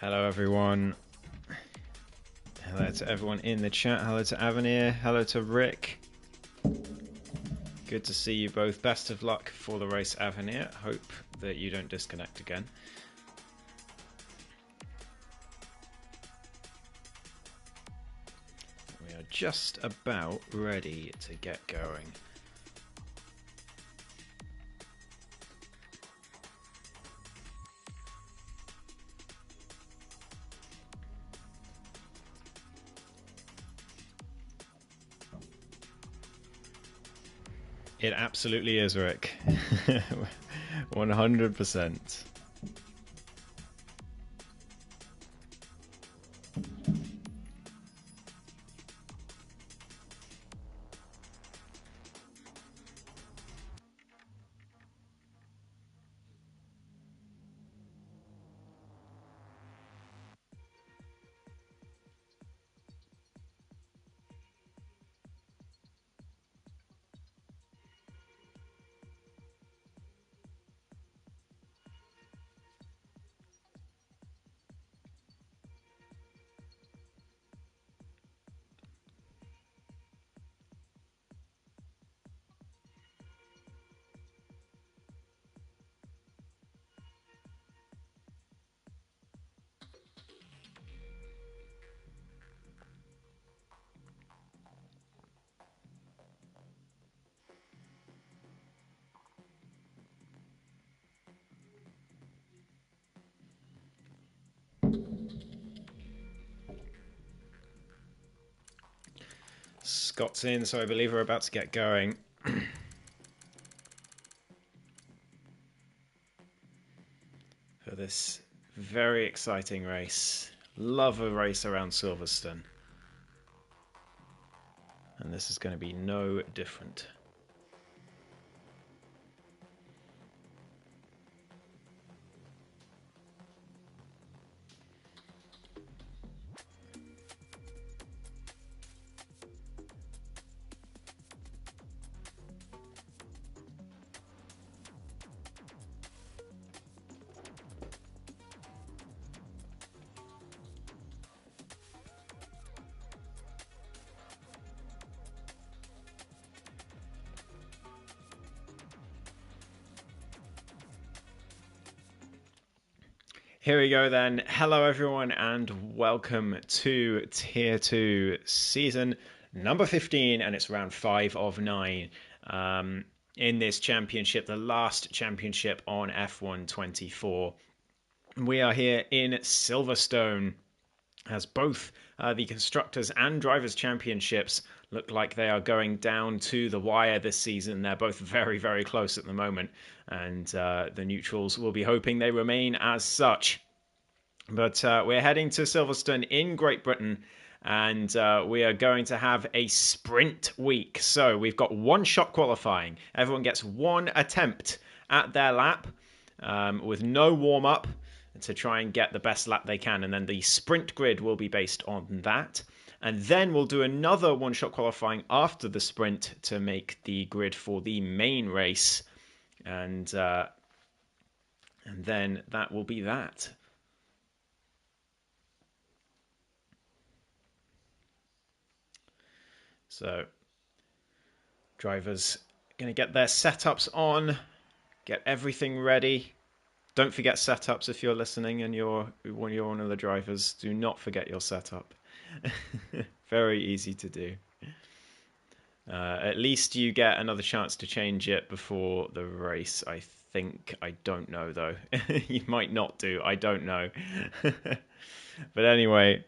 Hello everyone. Hello to everyone in the chat. Hello to Avenir. Hello to Rick. Good to see you both. Best of luck for the race, Avenir. Hope that you don't disconnect again. We are just about ready to get going. It absolutely is, Rick. 100%. Scott's in, so I believe we're about to get going. For this very exciting race. Love a race around Silverstone. And this is going to be no different. Here we go then. Hello everyone and welcome to Tier 2 season number 15, and it's round 5 of 9 in this championship, the last championship on F1 24. We are here in Silverstone as both the Constructors and Drivers' Championships look like they are going down to the wire this season. They're both very, very close at the moment, and the neutrals will be hoping they remain as such. But we're heading to Silverstone in Great Britain, and we are going to have a sprint week. So we've got one-shot qualifying. Everyone gets one attempt at their lap with no warm-up to try and get the best lap they can, and then the sprint grid will be based on that. And then we'll do another one-shot qualifying after the sprint to make the grid for the main race, and then that will be that. So drivers going to get their setups on, get everything ready. Don't forget setups if you're listening and when you're one of the drivers. Do not forget your setup. Very easy to do. At least you get another chance to change it before the race, I think. I don't know, though. You might not do. I don't know. But anyway,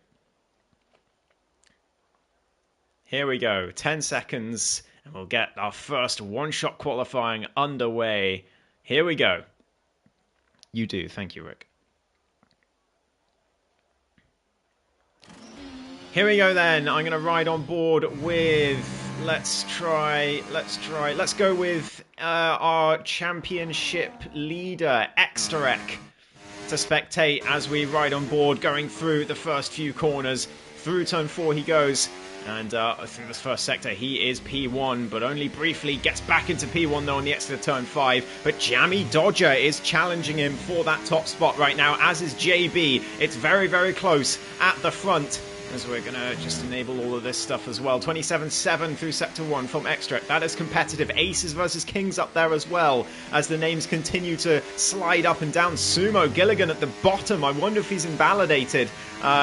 here we go. 10 seconds, and we'll get our first one-shot qualifying underway. Here we go. You do. Thank you, Rick. Here we go then. I'm going to ride on board with, let's go with our championship leader, Exterek, to spectate as we ride on board, going through the first few corners. Through turn 4 he goes. And through this first sector, he is P1, but only briefly gets back into P1 though on the exit of turn 5. But Jammy Dodger is challenging him for that top spot right now, as is JB. It's very, very close at the front, as we're going to just enable all of this stuff as well. 27-7 through Sector 1 from Extract. That is competitive. Aces versus Kings up there as well, as the names continue to slide up and down. Sumo Gilligan at the bottom. I wonder if he's invalidated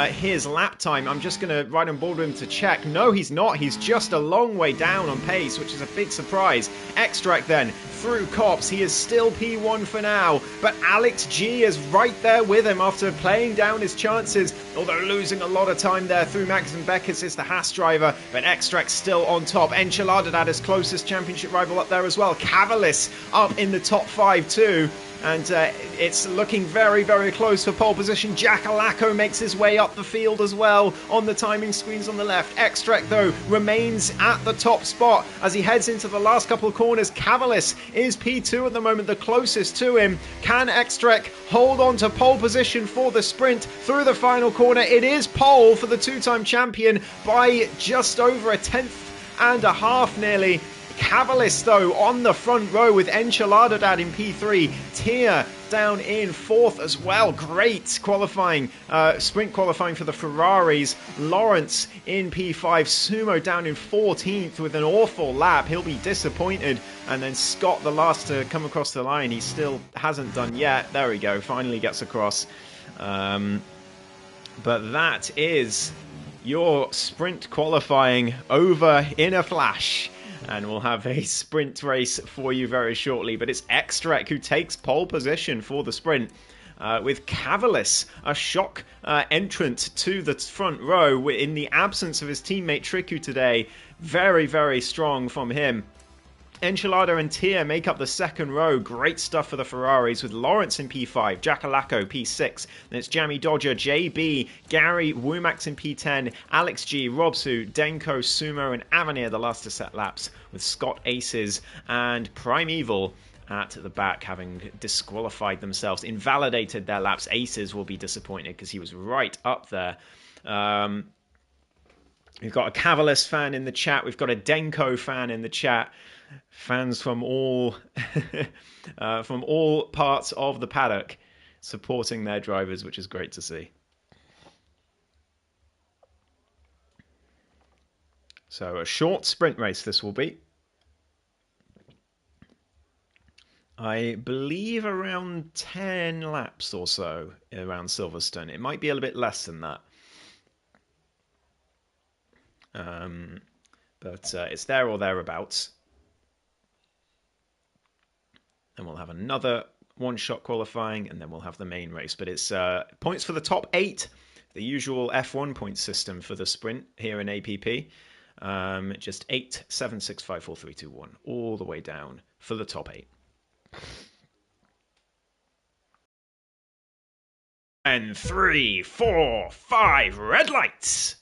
his lap time. I'm just going to ride on board with him to check. No, he's not. He's just a long way down on pace, which is a big surprise. Extract then through Cops. He is still P1 for now, but Alex G is right there with him after playing down his chances, although losing a lot of time there through Max and Beckett is the Haas driver, but Extract still on top. Enchiladad, his closest championship rival, up there as well. Cavalis up in the top 5 too. And it's looking very, very close for pole position. Jackalacco makes his way up the field as well on the timing screens on the left. Extract, though, remains at the top spot as he heads into the last couple of corners. Cavalis is P2 at the moment, the closest to him. Can Extract hold on to pole position for the sprint through the final corner? It is pole for the two-time champion by just over a tenth and a half nearly. Cavalis, though, on the front row with Enchiladad in P3. Tier down in 4th as well. Great qualifying, sprint qualifying for the Ferraris. Lawrence in P5. Sumo down in 14th with an awful lap. He'll be disappointed. And then Scott, the last to come across the line. He still hasn't done yet. There we go. Finally gets across. But that is your sprint qualifying over in a flash. And we'll have a sprint race for you very shortly. But it's Extract who takes pole position for the sprint. With Cavalis, a shock entrant to the front row in the absence of his teammate Triku today. Very, very strong from him. Enchilada and Tia make up the second row. Great stuff for the Ferraris with Lawrence in P5, Jackalacco P6. Then it's Jammy Dodger, JB, Gary, Wumax in P10, Alex G, Robsu, Denko, Sumo, and Avenir the last to set laps with Scott Aces and Primeval at the back, having disqualified themselves, invalidated their laps. Aces will be disappointed because he was right up there. We've got a Cavalis fan in the chat. We've got a Denko fan in the chat. Fans from all from all parts of the paddock supporting their drivers, which is great to see. So a short sprint race this will be. I believe around 10 laps or so around Silverstone. It might be a little bit less than that. But it's there or thereabouts. And we'll have another one-shot qualifying, and then we'll have the main race. But it's points for the top 8, the usual F1 point system for the sprint here in APP. Just 8, 7, 6, 5, 4, 3, 2, 1, all the way down for the top 8. And 3, 4, 5, red lights!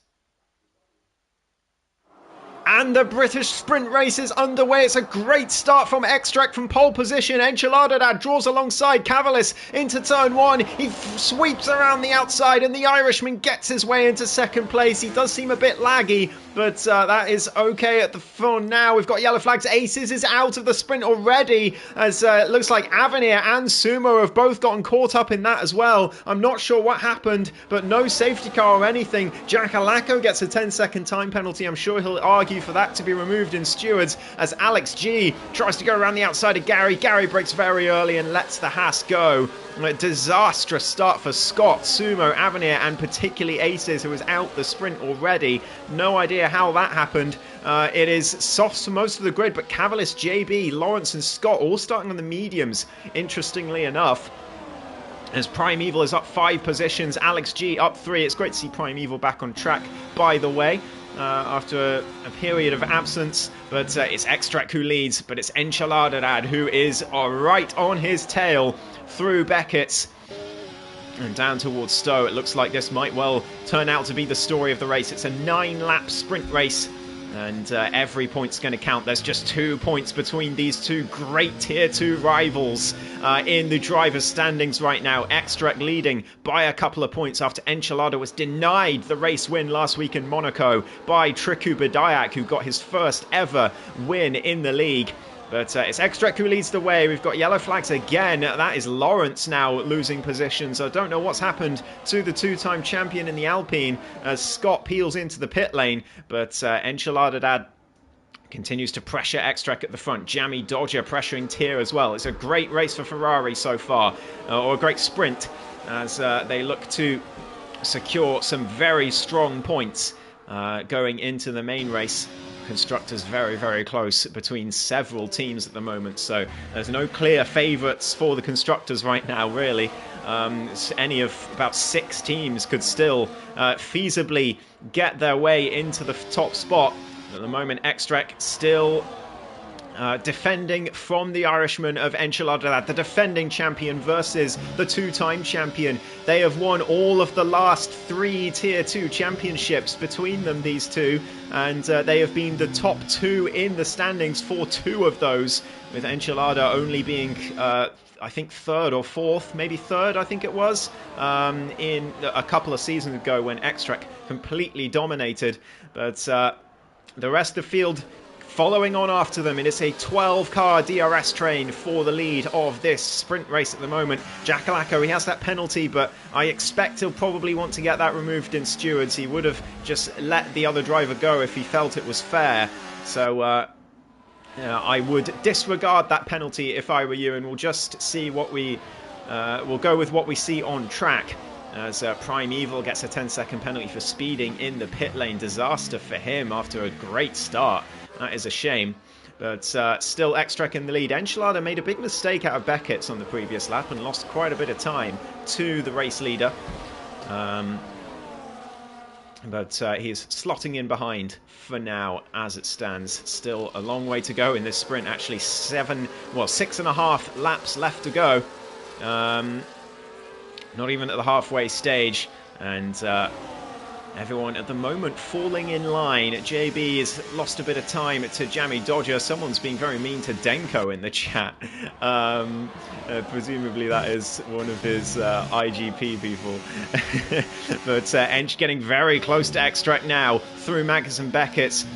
And the British sprint race is underway. It's a great start from Extract from pole position. Enchiladad draws alongside Cavalis into turn 1. He sweeps around the outside and the Irishman gets his way into second place. He does seem a bit laggy, but that is okay at the front now. We've got yellow flags. Aces is out of the sprint already, as it looks like Avenir and Sumo have both gotten caught up in that as well. I'm not sure what happened, but no safety car or anything. Jackalacco gets a 10-second time penalty. I'm sure he'll argue for that to be removed in stewards, as Alex G tries to go around the outside of Gary. Gary breaks very early and lets the Haas go. A disastrous start for Scott, Sumo, Avenir, and particularly Aces, who was out the sprint already. No idea how that happened. It is soft for most of the grid, but Cavalis, JB, Lawrence, and Scott all starting on the mediums, interestingly enough. As Primeval is up 5 positions, Alex G up 3. It's great to see Primeval back on track, by the way, after a period of absence. But it's Extract who leads, but it's Enchiladad who is right on his tail through Beckett's and down towards Stowe. It looks like this might well turn out to be the story of the race. It's a 9-lap sprint race, And every point's going to count. There's just 2 points between these two great Tier 2 rivals in the drivers' standings right now. Extract leading by a couple of points after Enchilada was denied the race win last week in Monaco by Triku Badayak, who got his first ever win in the league. But it's Extract who leads the way. We've got yellow flags again. That is Lawrence now losing positions. I don't know what's happened to the two-time champion in the Alpine as Scott peels into the pit lane. But Enchilada Dad continues to pressure Extract at the front. Jammy Dodger pressuring Tier as well. It's a great race for Ferrari so far, or a great sprint, as they look to secure some very strong points going into the main race. Constructors very, very close between several teams at the moment, so there's no clear favourites for the constructors right now, really. Any of about 6 teams could still feasibly get their way into the top spot. At the moment, Extract still defending from the Irishman of Enchilada, the defending champion versus the two-time champion. They have won all of the last 3 Tier 2 championships between them, these two, and they have been the top 2 in the standings for 2 of those, with Enchilada only being I think 3rd or 4th, maybe 3rd I think it was, in a couple of seasons ago when Extract completely dominated. But the rest of the field following on after them, and it's a 12-car DRS train for the lead of this sprint race at the moment. Jackalacco, he has that penalty, but I expect he'll probably want to get that removed in stewards. He would have just let the other driver go if he felt it was fair. So I would disregard that penalty if I were you, and we'll just see what we'll go with what we see on track. As Prime Evil gets a 10-second penalty for speeding in the pit lane. Disaster for him after a great start. That is a shame. But still Extract in the lead. Enchilada made a big mistake out of Beckett's on the previous lap and lost quite a bit of time to the race leader. But he's slotting in behind for now as it stands. Still a long way to go in this sprint. Actually 6.5 laps left to go. Not even at the halfway stage, and everyone at the moment falling in line. JB has lost a bit of time to Jammy Dodger. Someone's being very mean to Denko in the chat. Presumably that is one of his IGP people. But Ench getting very close to Extract now through Magnus and Beckett's,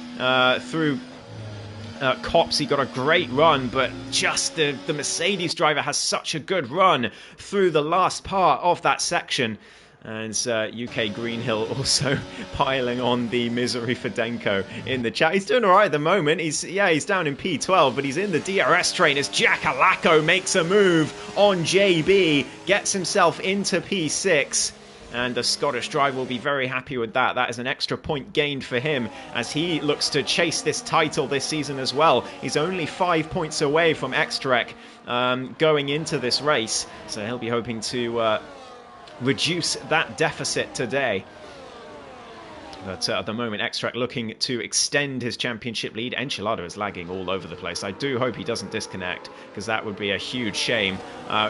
through Cops. He got a great run, but just the Mercedes driver has such a good run through the last part of that section. And UK Greenhill also piling on the misery for Denko in the chat. He's doing all right at the moment. He's down in P12, but he's in the DRS train as Jackalacco makes a move on JB, gets himself into P6. And the Scottish driver will be very happy with that. That is an extra point gained for him as he looks to chase this title this season as well. He's only 5 points away from Extract going into this race. So he'll be hoping to reduce that deficit today. But at the moment, Extract looking to extend his championship lead. Enchilada is lagging all over the place. I do hope he doesn't disconnect, because that would be a huge shame.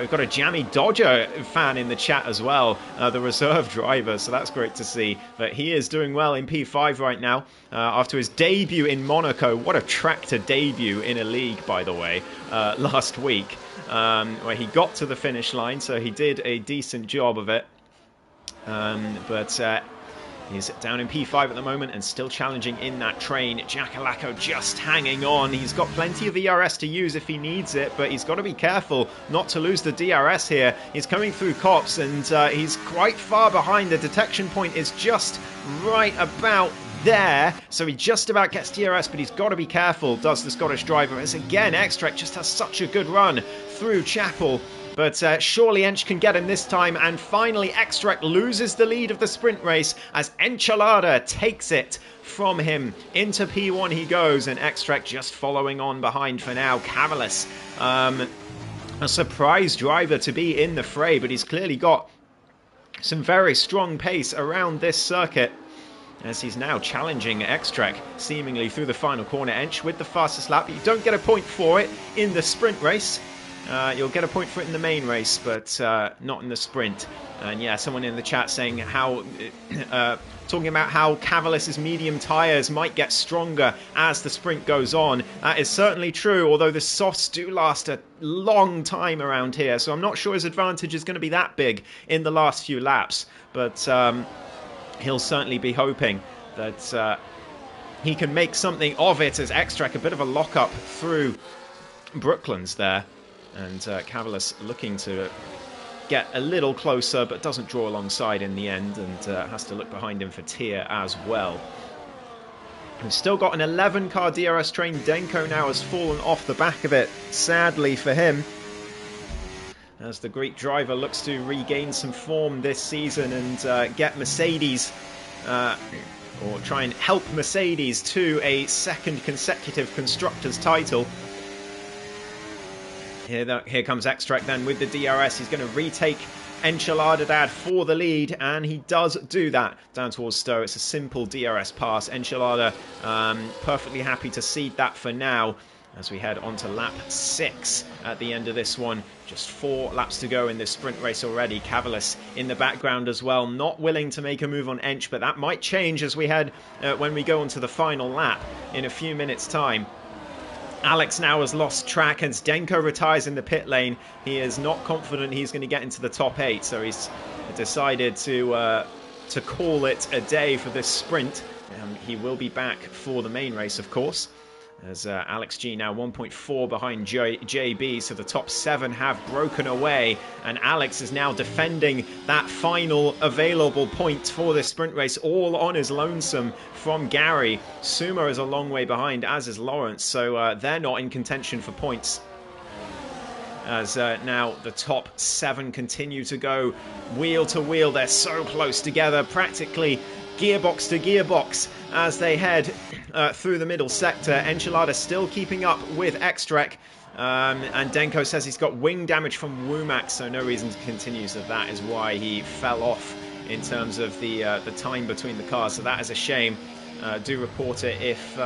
We've got a Jammy Dodger fan in the chat as well, the reserve driver, so that's great to see. But he is doing well in P5 right now, after his debut in Monaco. What a track to debut in a league, by the way, last week, where he got to the finish line, so he did a decent job of it. He's down in P5 at the moment and still challenging in that train. Jackalacco just hanging on. He's got plenty of ERS to use if he needs it, but he's got to be careful not to lose the DRS here. He's coming through Cops, and he's quite far behind. The detection point is just right about there, so he just about gets DRS, but he's got to be careful, does the Scottish driver, as again Extract just has such a good run through Chapel. But surely Ench can get him this time, and finally Extract loses the lead of the sprint race as Enchilada takes it from him. Into P1 he goes, and Extract just following on behind for now. Cavalis, a surprise driver to be in the fray, but he's clearly got some very strong pace around this circuit, as he's now challenging Extract seemingly through the final corner. Ench with the fastest lap. You don't get a point for it in the sprint race, You'll get a point for it in the main race, but not in the sprint. And yeah, someone in the chat saying how, talking about how Cavallis's medium tyres might get stronger as the sprint goes on. That is certainly true, although the softs do last a long time around here, so I'm not sure his advantage is going to be that big in the last few laps. But he'll certainly be hoping that he can make something of it as X-Track, a bit of a lock-up through Brooklands there. And Cavallis looking to get a little closer, but doesn't draw alongside in the end, and has to look behind him for Tier as well. We've still got an 11-car DRS train. Denko now has fallen off the back of it, sadly for him, as the Greek driver looks to regain some form this season and get Mercedes, or try and help Mercedes to a second consecutive Constructors' title. Here comes X-Track then with the DRS. He's going to retake Enchiladadad for the lead, and he does do that down towards Stowe. It's a simple DRS pass. Enchilada perfectly happy to cede that for now as we head on to lap 6 at the end of this one. Just 4 laps to go in this sprint race already. Cavallis in the background as well, not willing to make a move on Ench, but that might change as we head when we go on to the final lap in a few minutes' time. Alex now has lost track as Denko retires in the pit lane. He is not confident he's going to get into the top 8, so he's decided to call it a day for this sprint. He will be back for the main race, of course, as Alex G now 1.4 behind JB, so the top 7 have broken away, and Alex is now defending that final available point for this sprint race all on his lonesome from Gary. Sumo is a long way behind, as is Lawrence, so they're not in contention for points, as now the top 7 continue to go wheel to wheel. They're so close together, practically gearbox to gearbox, as they head through the middle sector. Enchilada still keeping up with X-Trek, and Denko says he's got wing damage from Womack, so no reason to continue, so that is why he fell off in terms of the time between the cars, so that is a shame. Do report it if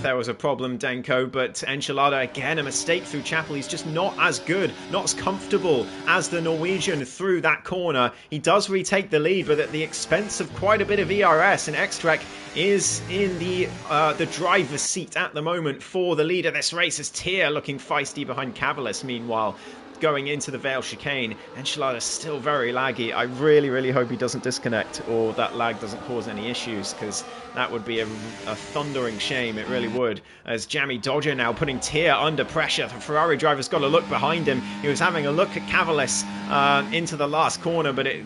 there was a problem, Denko. But Enchilada, again, a mistake through Chapel. He's just not as good, not as comfortable as the Norwegian through that corner. He does retake the lead, but at the expense of quite a bit of ERS, and X-Trek is in the driver's seat at the moment for the lead of this race, as Tier looking feisty behind Cavallis, meanwhile, going into the Vale chicane. Enchilada's still very laggy. I really hope he doesn't disconnect, or that lag doesn't cause any issues, because that would be a thundering shame. It really would. As Jamie Dodger now putting Tier under pressure. The Ferrari driver's got to look behind him. He was having a look at Cavallis into the last corner, but it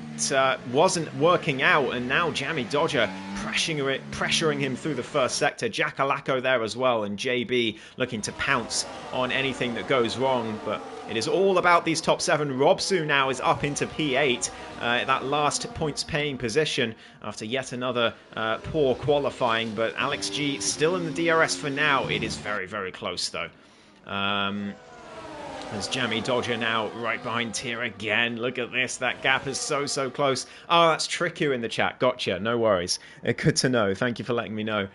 wasn't working out, and now Jamie Dodger pressuring him through the first sector. Jackalacco there as well, and JB looking to pounce on anything that goes wrong, but it is all about these top 7. Robsu now is up into P8, that last points-paying position after yet another poor qualifying, but Alex G still in the DRS for now. It is very close, though. As Jamie Dodger now right behind Tier again. Look at this. That gap is so close. Oh, that's Tricku in the chat. Gotcha. No worries. Good to know. Thank you for letting me know.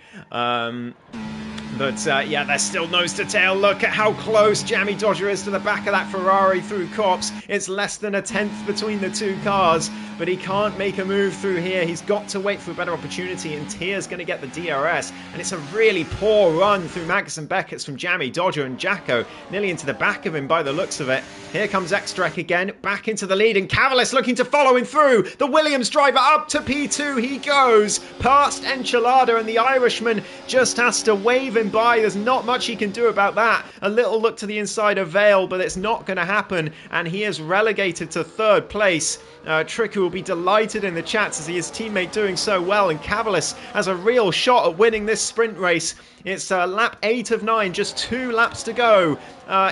But yeah, they're still nose to tail. Look at how close Jamie Dodger is to the back of that Ferrari through Copse. It's less than a tenth between the two cars, but he can't make a move through here. He's got to wait for a better opportunity, and Tier's going to get the DRS. And it's a really poor run through Magnussen Beckett's from Jamie Dodger, and Jacko nearly into the back of him by the looks of it. Here comes X-Trek again, back into the lead, and Cavallis looking to follow him through. The Williams driver up to P2. He goes past Enchilada, and the Irishman just has to wave him by. There's not much he can do about that. A little look to the inside of Vale, but it's not going to happen, and he is relegated to 3rd place. Tricku will be delighted in the chat to see his teammate doing so well, and Cavallis has a real shot at winning this sprint race. It's lap 8 of 9, just 2 laps to go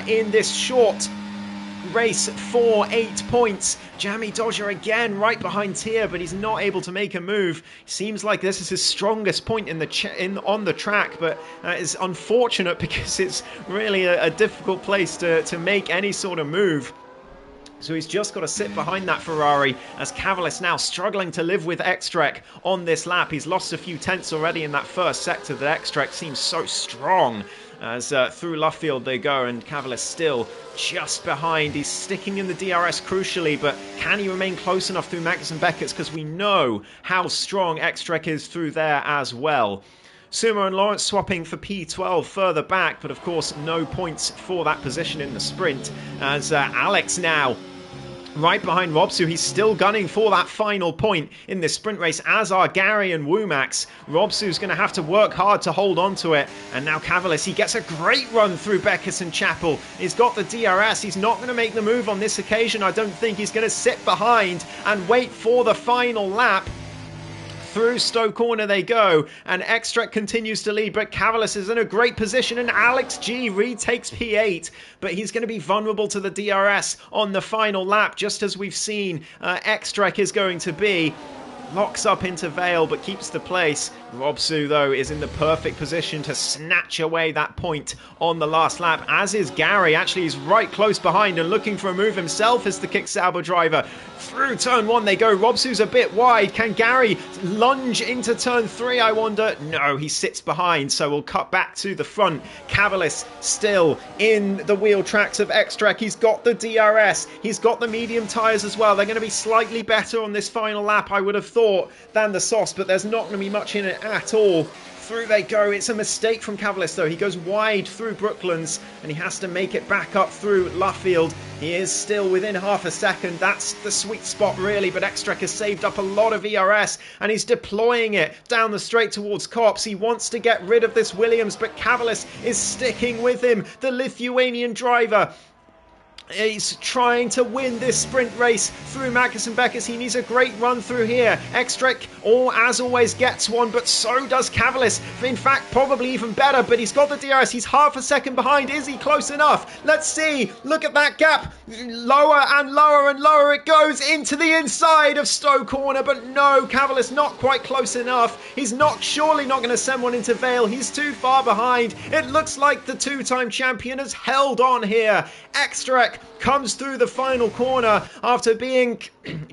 in this short race for 8 points. Jamie Dodger again right behind Tier, but he's not able to make a move. Seems like this is his strongest point on the track, but it's unfortunate because it's really a difficult place to make any sort of move. So he's just got to sit behind that Ferrari as Cavalis now struggling to live with Extrek on this lap. He's lost a few tenths already in that first sector. That Extrek seems so strong as through Luffield they go, and Cavalis still just behind. He's sticking in the DRS crucially, but can he remain close enough through Magnus and Beckett's, because we know how strong Extrek is through there as well. Sumo and Lawrence swapping for P12 further back, but of course no points for that position in the sprint, as Alex now right behind Robsu. He's still gunning for that final point in this sprint race, as are Gary and Womax. Robsu's going to have to work hard to hold on to it. And now Cavalis, he gets a great run through Beckus and Chapel. He's got the DRS. He's not going to make the move on this occasion. I don't think he's going to sit behind and wait for the final lap. Through Stowe Corner they go, and Extrek continues to lead, but Cavalis is in a great position, and Alex G retakes P8, but he's going to be vulnerable to the DRS on the final lap, just as we've seen Extrek is going to be. Locks up into Vale, but keeps the place. Robsu, though, is in the perfect position to snatch away that point on the last lap, as is Gary. Actually, he's right close behind and looking for a move himself as the Kick Sauber driver. Through turn 1 they go. Robsu's a bit wide. Can Gary lunge into turn 3, I wonder? No, he sits behind, so we'll cut back to the front. Cavalis still in the wheel tracks of Extrek. He's got the DRS. He's got the medium tyres as well. They're going to be slightly better on this final lap, I would have thought, than the sauce, but there's not going to be much in it at all. Through they go. It's a mistake from Cavalis, though. He goes wide through Brooklands, and he has to make it back up through Luffield. He is still within half a second. That's the sweet spot, really, but Extrek has saved up a lot of ERS, and he's deploying it down the straight towards Cops. He wants to get rid of this Williams, but Cavalis is sticking with him. The Lithuanian driver, he's trying to win this sprint race through Magnus and Beckus. He needs a great run through here. Extrek, as always, gets one, but so does Cavalis. In fact, probably even better, but he's got the DRS. He's half a second behind. Is he close enough? Let's see. Look at that gap. Lower and lower and lower it goes into the inside of Stowe Corner, but no, Cavalis not quite close enough. He's surely not going to send one into Vale. He's too far behind. It looks like the two-time champion has held on here. Extrek comes through the final corner after being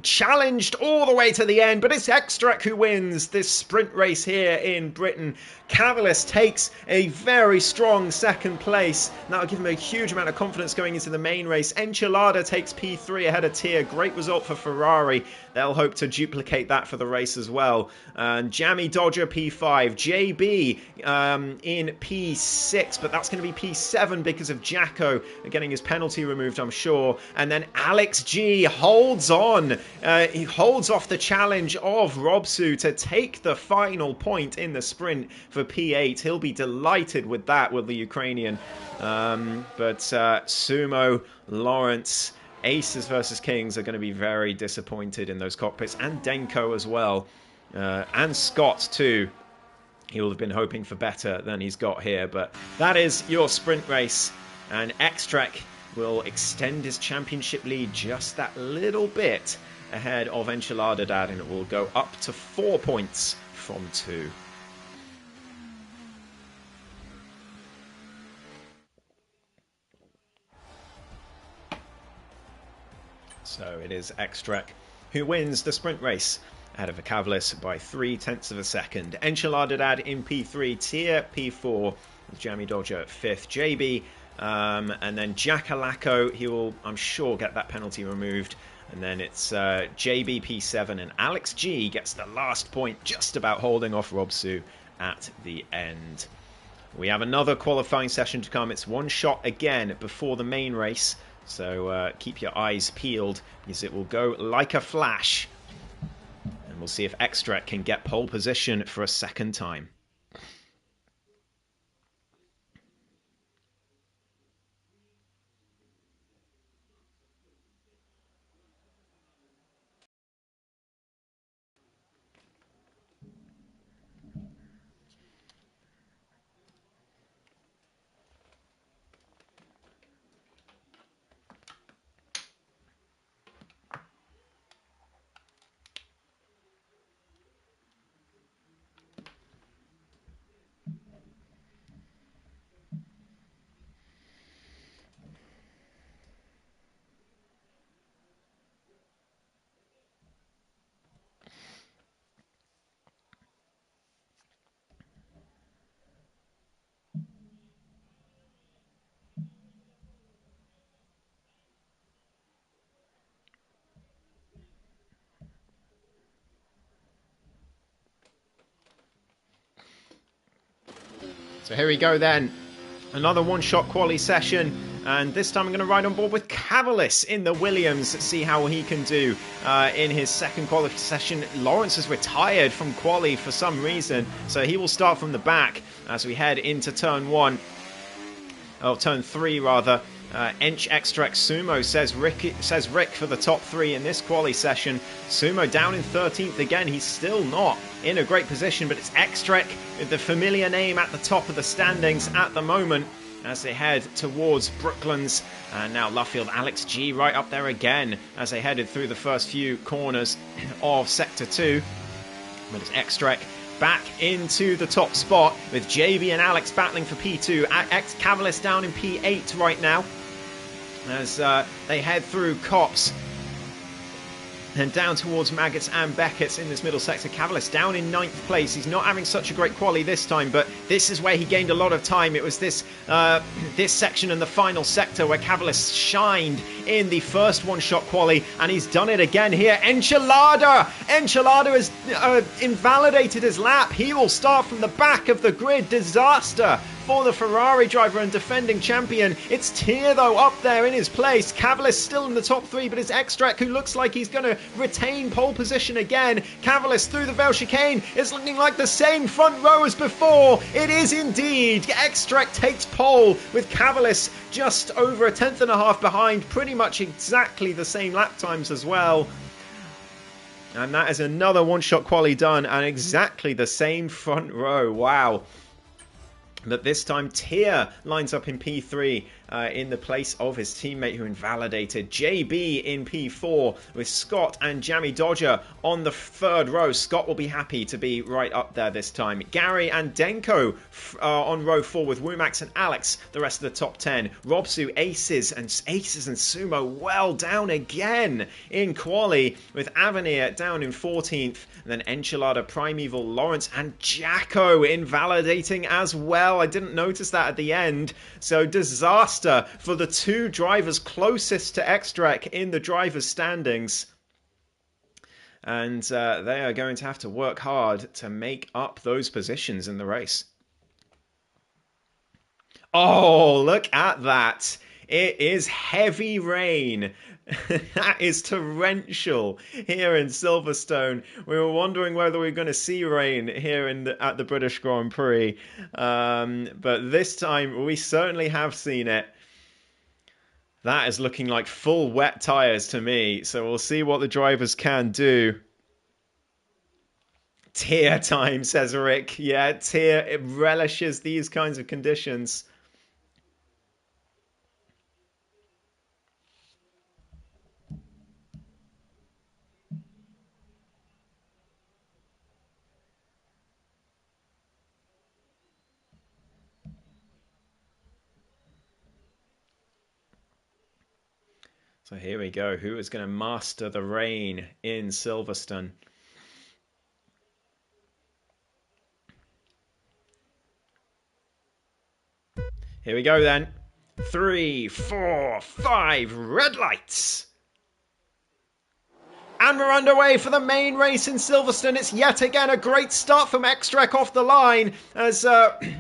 challenged all the way to the end, but it's Extrek who wins this sprint race here in Britain. Cavalis takes a very strong second place. That'll give him a huge amount of confidence going into the main race. Enchilada takes P3 ahead of Tier. Great result for Ferrari. They'll hope to duplicate that for the race as well. And Jammy Dodger P5. JB in P6, but that's going to be P7 because of Jacko getting his penalty removed, I'm sure. And then Alex G holds on. He holds off the challenge of Robsu to take the final point in the sprint for P8. He'll be delighted with that, with the Ukrainian. But Sumo, Lawrence, Aces versus Kings are going to be very disappointed in those cockpits, and Denko as well, and Scott too. He will have been hoping for better than he's got here, but that is your sprint race, and Extrek will extend his championship lead just that little bit ahead of Enchilada Dad, and it will go up to 4 points from 2. So it is Extrek who wins the sprint race ahead of Cavalis by 0.3 of a second. Enchilada Dad in P3, Tier P4, with Jamie Dodger 5th, JB, and then Jack Alako, he will, I'm sure, get that penalty removed. And then it's JB P7, and Alex G gets the last point, just about holding off Robsu at the end. We have another qualifying session to come. It's one shot again before the main race. So keep your eyes peeled, because it will go like a flash. And we'll see if Extrek can get pole position for a second time. So here we go then. Another one-shot quali session. And this time I'm going to ride on board with Cavalis in the Williams. See how he can do in his second quali session. Lawrence has retired from quali for some reason. So he will start from the back as we head into turn 1. Oh, turn 3 rather. Ench Extract Sumo says Rick for the top 3 in this quali session. Sumo down in 13th again. He's still not in a great position, but it's Extract, the familiar name, at the top of the standings at the moment as they head towards Brooklands. And now Luffield, Alex G right up there again as they headed through the first few corners of Sector 2. But it's Extract back into the top spot with JB and Alex battling for P2. Cavalis down in P8 right now as they head through Cops and down towards Maggots and Beckett's in this middle sector. Cavalis down in 9th place. He's not having such a great quali this time, but this is where he gained a lot of time. It was this section and the final sector where Cavalis shined in the first one-shot quali, and he's done it again here. Enchilada has invalidated his lap. He will start from the back of the grid. Disaster for the Ferrari driver and defending champion. It's Tier, though, up there in his place. Cavalis still in the top 3, but it's Extract who looks like he's going to retain pole position again. Cavalis through the Vale chicane. It's looking like the same front row as before. It is indeed. Extract takes pole with Cavalis just over a 10.5 behind. Pretty much exactly the same lap times as well. And that is another one-shot quali done and exactly the same front row. Wow. But this time Tier lines up in P3 in the place of his teammate who invalidated. JB in P4 with Scott and Jammy Dodger on the 3rd row. Scott will be happy to be right up there this time. Gary and Denko on row 4 with Wumax and Alex, the rest of the top 10. Robsu, Aces and Sumo well down again in quali with Avenir down in 14th. And then Enchilada, Primeval, Lawrence and Jacko invalidating as well. I didn't notice that at the end. So disaster for the 2 drivers closest to Extract in the drivers' standings. And they are going to have to work hard to make up those positions in the race. Oh, look at that. It is heavy rain. That is torrential here in Silverstone. We were wondering whether we were going to see rain here at the British Grand Prix. But this time we certainly have seen it. That is looking like full wet tyres to me. So we'll see what the drivers can do. Tier time, says Rick. Yeah, Tier, it relishes these kinds of conditions. So here we go. Who is going to master the rain in Silverstone? Here we go then. 3, 4, 5, red lights. And we're underway for the main race in Silverstone. It's yet again a great start from Extract off the line. As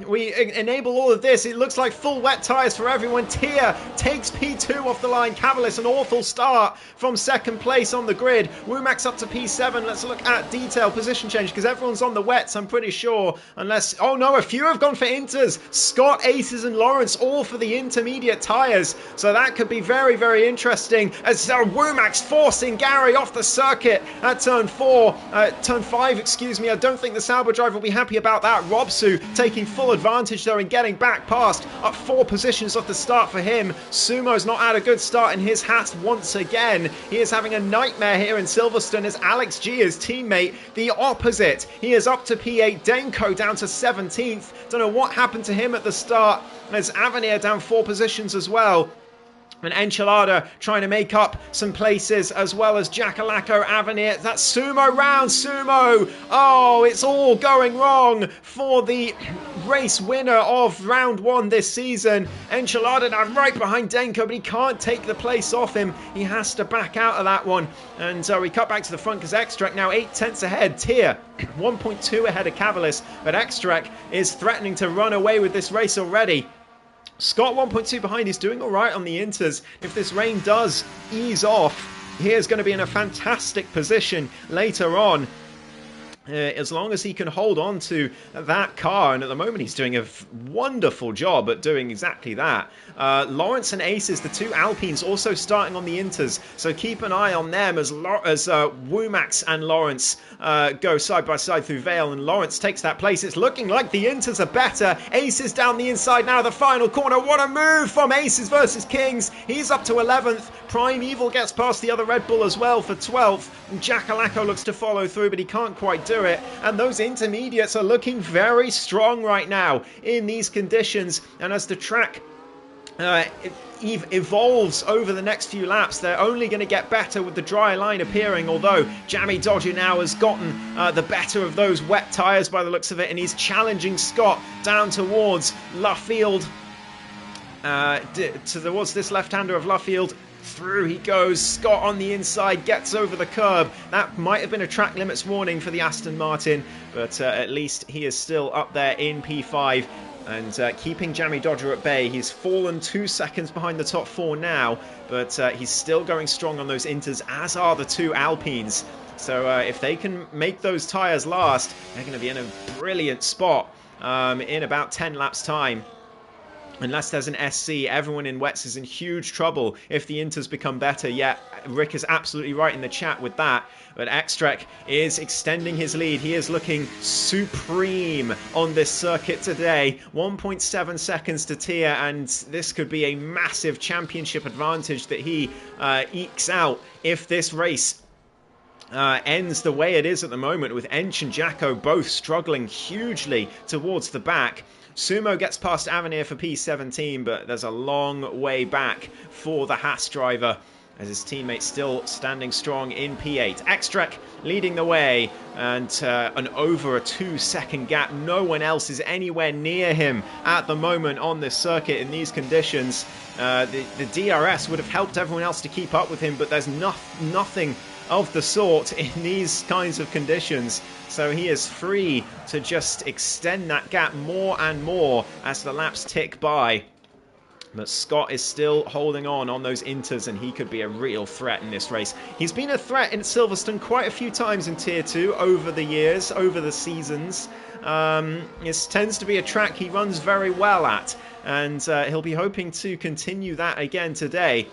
we enable all of this, it looks like full wet tyres for everyone. Tier takes P2 off the line. Cavalis, an awful start from 2nd place on the grid. Wumax up to P7. Let's look at detail position change because everyone's on the wets, I'm pretty sure. Unless, oh no, a few have gone for inters. Scott, Aces and Lawrence all for the intermediate tyres. So that could be very, very interesting. As Wumax forcing Gary off the circuit at turn 5, excuse me. I don't think the Sauber driver will be happy about that. Robsu taking full advantage though and getting back past, up 4 positions off the start for him. Sumo's not had a good start in his hat once again. He is having a nightmare here in Silverstone as Alex G, his teammate, the opposite. He is up to P8, Denko down to 17th. Don't know what happened to him at the start. There's Avenir down 4 positions as well. And Enchilada trying to make up some places, as well as Jackalacco, Avenir. That's Sumo round. Sumo. Oh, it's all going wrong for the race winner of round 1 this season. Enchilada now right behind Denko, but he can't take the place off him. He has to back out of that one. And we cut back to the front because Extract now 8 tenths ahead. Tier 1.2 ahead of Cavalis, but Extract is threatening to run away with this race already. Scott 1.2 behind. He's doing all right on the inters. If this rain does ease off, he is going to be in a fantastic position later on. As long as he can hold on to that car, and at the moment he's doing a wonderful job at doing exactly that. Lawrence and Aces, the two Alpines, also starting on the inters, so keep an eye on them as Wumax and Lawrence go side by side through Vale, and Lawrence takes that place. It's looking like the inters are better. Aces down the inside now, the final corner. What a move from Aces versus Kings. He's up to 11th. Prime Evil gets past the other Red Bull as well for 12th. And Jackalacco looks to follow through, but he can't quite do it. And those intermediates are looking very strong right now in these conditions. And as the track evolves over the next few laps, they're only going to get better with the dry line appearing, although Jammy Dodger now has gotten the better of those wet tyres by the looks of it, and he's challenging Scott down towards Luffield, towards this left-hander of Luffield. Through he goes. Scott on the inside gets over the curb. That might have been a track limits warning for the Aston Martin, but at least he is still up there in P5 and keeping Jammy Dodger at bay. He's fallen 2 seconds behind the top 4 now, but he's still going strong on those inters, as are the two Alpines. So if they can make those tyres last, they're going to be in a brilliant spot in about 10 laps time. Unless there's an SC, everyone in wets is in huge trouble if the inters become better. Yeah, Rick is absolutely right in the chat with that. But Extrek is extending his lead. He is looking supreme on this circuit today. 1.7 seconds to Tia, and this could be a massive championship advantage that he ekes out if this race ends the way it is at the moment, with Ench and Jacko both struggling hugely towards the back. Sumo gets past Avenir for P17, but there's a long way back for the Haas driver, as his teammate's still standing strong in P8. Extrek leading the way, and an over a 2-second gap. No one else is anywhere near him at the moment on this circuit in these conditions. The DRS would have helped everyone else to keep up with him, but there's nothing of the sort in these kinds of conditions, so he is free to just extend that gap more and more as the laps tick by. But Scott is still holding on those inters, and he could be a real threat in this race. He's been a threat in Silverstone quite a few times in Tier 2 over the years, over the seasons. It tends to be a track he runs very well at, and he'll be hoping to continue that again today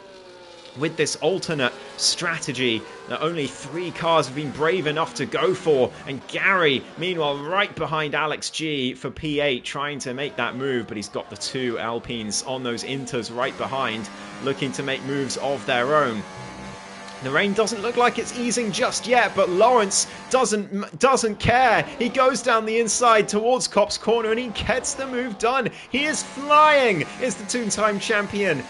with this alternate strategy that only 3 cars have been brave enough to go for. And Gary, meanwhile, right behind Alex G for P8, trying to make that move, but he's got the 2 Alpines on those inters right behind, looking to make moves of their own. The rain doesn't look like it's easing just yet, but Lawrence doesn't care. He goes down the inside towards Cop's Corner, and he gets the move done. He is flying, is the 2-time champion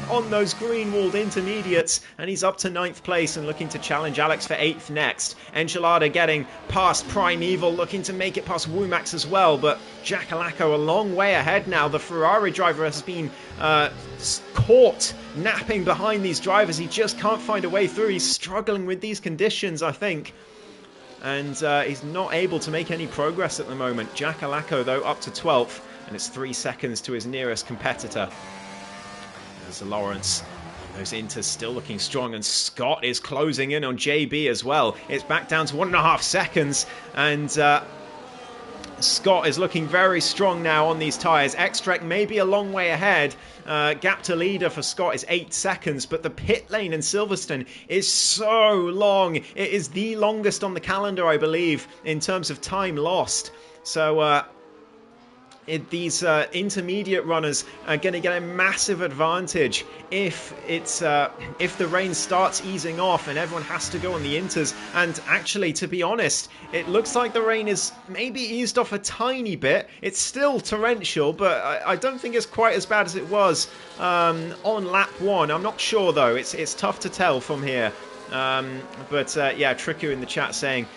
on those green-walled intermediates, and he's up to 9th place and looking to challenge Alex for 8th next. Enchilada getting past Prime Evil, looking to make it past Wumax as well, but Jackalacco a long way ahead now. The Ferrari driver has been caught napping behind these drivers. He just can't find a way through. He's struggling with these conditions, I think, and he's not able to make any progress at the moment. Jackalacco, though, up to 12th, and it's 3 seconds to his nearest competitor. There's Lawrence. Those inters still looking strong, and Scott is closing in on JB as well. It's back down to 1.5 seconds, and Scott is looking very strong now on these tyres. Extrek may be a long way ahead. Gap to leader for Scott is 8 seconds, but the pit lane in Silverstone is so long. It is the longest on the calendar, I believe, in terms of time lost. So these intermediate runners are going to get a massive advantage if the rain starts easing off and everyone has to go on the inters. And actually, to be honest, it looks like the rain is maybe eased off a tiny bit. It's still torrential, but I don't think it's quite as bad as it was on lap 1. I'm not sure though. It's tough to tell from here. Yeah, Triku in the chat saying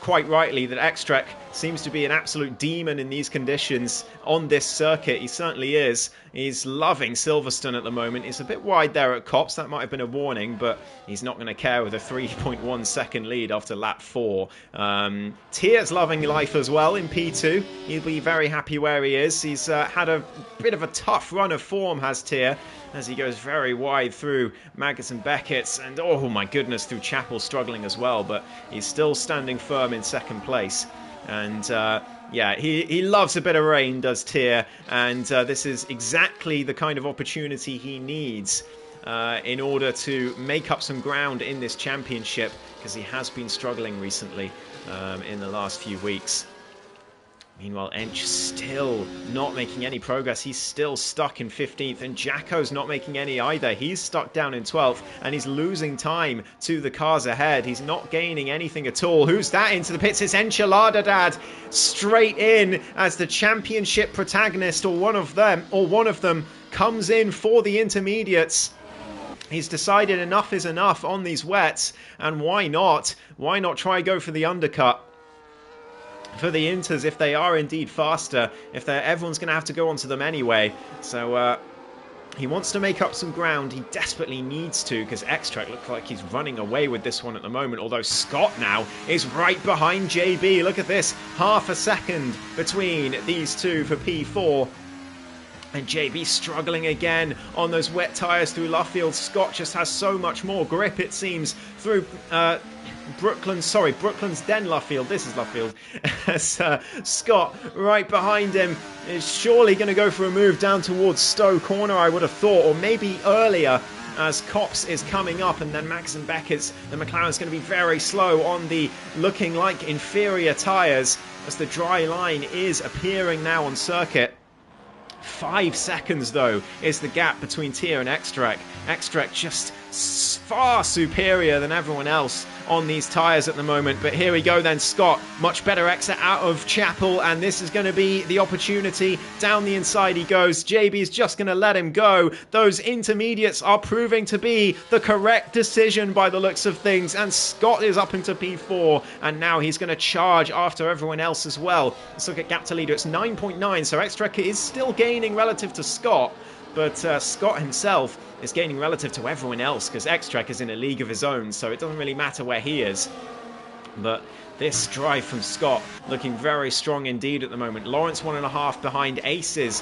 quite rightly that X-Trek seems to be an absolute demon in these conditions on this circuit. He certainly is. He's loving Silverstone at the moment. He's a bit wide there at Copse. That might have been a warning, but he's not going to care with a 3.1 second lead after lap 4. Tier's loving life as well in P2. He'll be very happy where he is. He's had a bit of a tough run of form, has Tier, as he goes very wide through Maggotts and Beckett's, and oh my goodness, through Chapel struggling as well, but he's still standing firm in second place. And yeah, he loves a bit of rain, does Tier, and this is exactly the kind of opportunity he needs in order to make up some ground in this championship, because he has been struggling recently in the last few weeks. Meanwhile, Ench still not making any progress. He's still stuck in 15th, and Jacko's not making any either. He's stuck down in 12th, and he's losing time to the cars ahead. He's not gaining anything at all. Who's that into the pits? It's Enchilada Dad straight in as the championship protagonist, or one of them comes in for the intermediates. He's decided enough is enough on these wets, and why not? Why not try go for the undercut? For the inters, if they are indeed faster, everyone's going to have to go onto them anyway. So he wants to make up some ground. He desperately needs to, because X-Trek looks like he's running away with this one at the moment. Although Scott now is right behind JB. Look at this, half a second between these two for P4. And JB struggling again on those wet tyres through Luffield. Scott just has so much more grip, it seems, through Brooklands, then Luffield. This is Luffield. As Scott right behind him is surely going to go for a move down towards Stowe Corner, I would have thought, or maybe earlier, as Copse is coming up, and then Max and Beckett's, the McLaren's going to be very slow on the looking like inferior tyres, as the dry line is appearing now on circuit. 5 seconds, though, is the gap between Tier and X-Trek. X-Trek just far superior than everyone else on these tyres at the moment. But here we go then, Scott. Much better exit out of Chapel, and this is going to be the opportunity. Down the inside he goes. JB's just going to let him go. Those intermediates are proving to be the correct decision by the looks of things, and Scott is up into P4, and now he's going to charge after everyone else as well. Let's look at gap to leader. It's 9.9, so X-Trek is still gaining relative to Scott, but Scott himself is gaining relative to everyone else, because X-Trek is in a league of his own, so it doesn't really matter where he is. But this drive from Scott looking very strong indeed at the moment. Lawrence 1.5 behind Aces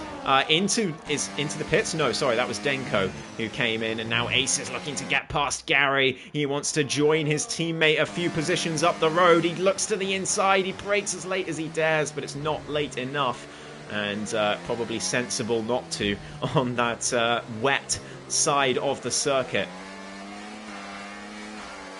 into the pits. No, sorry, that was Denko who came in, and now Ace is looking to get past Gary. He wants to join his teammate a few positions up the road. He looks to the inside. He brakes as late as he dares, but it's not late enough, and probably sensible not to on that wet side of the circuit.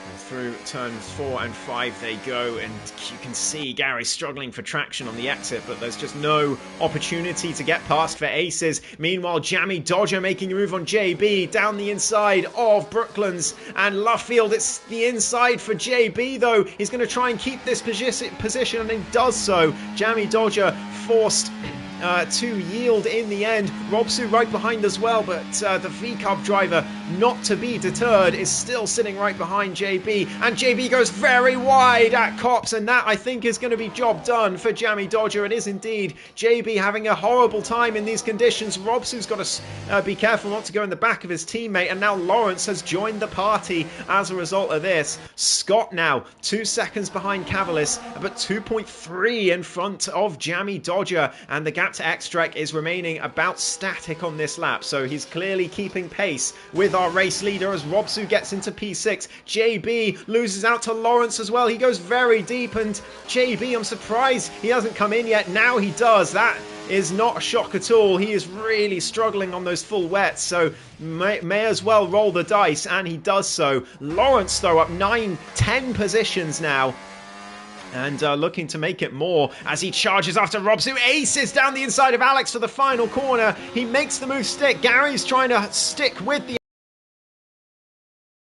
And through turns 4 and 5 they go, and you can see Gary struggling for traction on the exit, but there's just no opportunity to get past for Aces. Meanwhile, Jammy Dodger making a move on JB down the inside of Brooklands, and Luffield, it's the inside for JB though. He's going to try and keep this position, and he does so. Jammy Dodger forced to yield in the end. Robsu right behind as well, but the V-Cub driver, not to be deterred, is still sitting right behind JB, and JB goes very wide at Copse, and that I think is going to be job done for Jammy Dodger. It is indeed. JB having a horrible time in these conditions. Robsu's got to be careful not to go in the back of his teammate, and now Lawrence has joined the party as a result of this. Scott now 2 seconds behind Cavalis, but 2.3 in front of Jammy Dodger, and the gap to X-Trek is remaining about static on this lap, so he's clearly keeping pace with our race leader as Robsu gets into P6. JB loses out to Lawrence as well. He goes very deep, and JB, I'm surprised he hasn't come in yet. Now he does. That is not a shock at all. He is really struggling on those full wets, so may as well roll the dice, and he does so. Lawrence though up 9-10 positions now and looking to make it more as he charges after Robsu. Aces down the inside of Alex for the final corner. He makes the move stick. Gary's trying to stick with the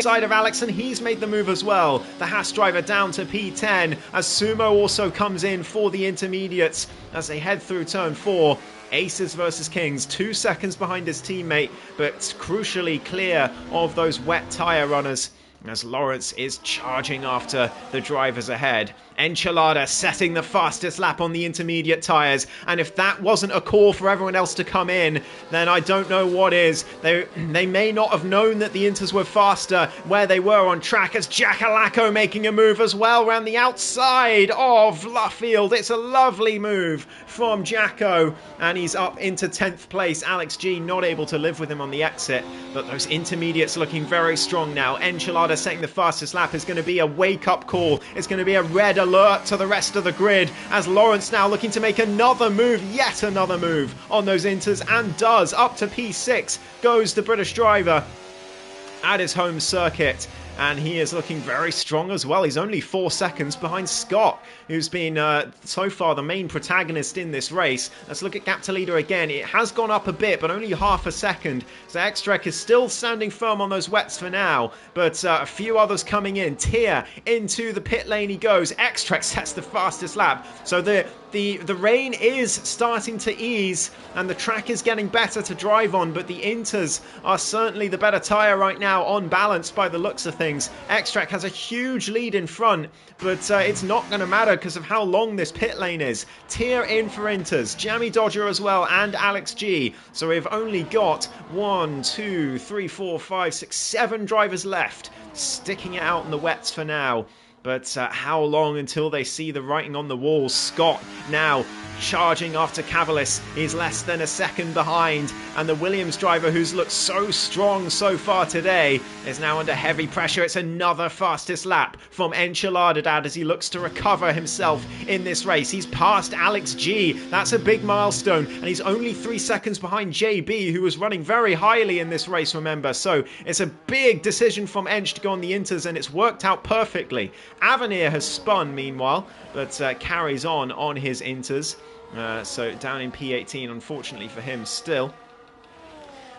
side of Alex, and he's made the move as well. The Haas driver down to P10 as Sumo also comes in for the intermediates as they head through turn 4. Aces versus Kings, 2 seconds behind his teammate, but crucially clear of those wet tyre runners as Lawrence is charging after the drivers ahead. Enchilada setting the fastest lap on the intermediate tyres, and if that wasn't a call for everyone else to come in, then I don't know what is. They may not have known that the Inters were faster where they were on track, as Jackalacco making a move as well around the outside of Luffield. It's a lovely move from Jacko, and he's up into 10th place. Alex G not able to live with him on the exit, but those intermediates looking very strong now. Enchilada setting the fastest lap is going to be a wake-up call. It's going to be a red alert to the rest of the grid, as Lawrence now looking to make another move, yet another move on those Inters, and does. Up to P6 goes the British driver at his home circuit, and he is looking very strong as well. He's only 4 seconds behind Scott, who's been so far the main protagonist in this race. Let's look at gap to leader again. It has gone up a bit, but only half a second. So Extrek is still standing firm on those wets for now, but a few others coming in. Tier into the pit lane he goes. Extrek sets the fastest lap. So the rain is starting to ease, and the track is getting better to drive on, but the Inters are certainly the better tyre right now on balance by the looks of things. Extract has a huge lead in front, but it's not going to matter because of how long this pit lane is. Tier in for Inters, Jammy Dodger as well, and Alex G. So we've only got 1, 2, 3, 4, 5, 6, 7 drivers left, sticking it out in the wets for now. But how long until they see the writing on the wall? Scott now charging after Cavalis. He's less than a second behind, and the Williams driver, who's looked so strong so far today, is now under heavy pressure. It's another fastest lap from Enchilada Dad as he looks to recover himself in this race. He's passed Alex G. That's a big milestone, and he's only 3 seconds behind JB, who was running very highly in this race, remember. So it's a big decision from Ench to go on the Inters, and it's worked out perfectly. Avenir has spun meanwhile, but carries on his Inters. So down in P18, unfortunately for him still.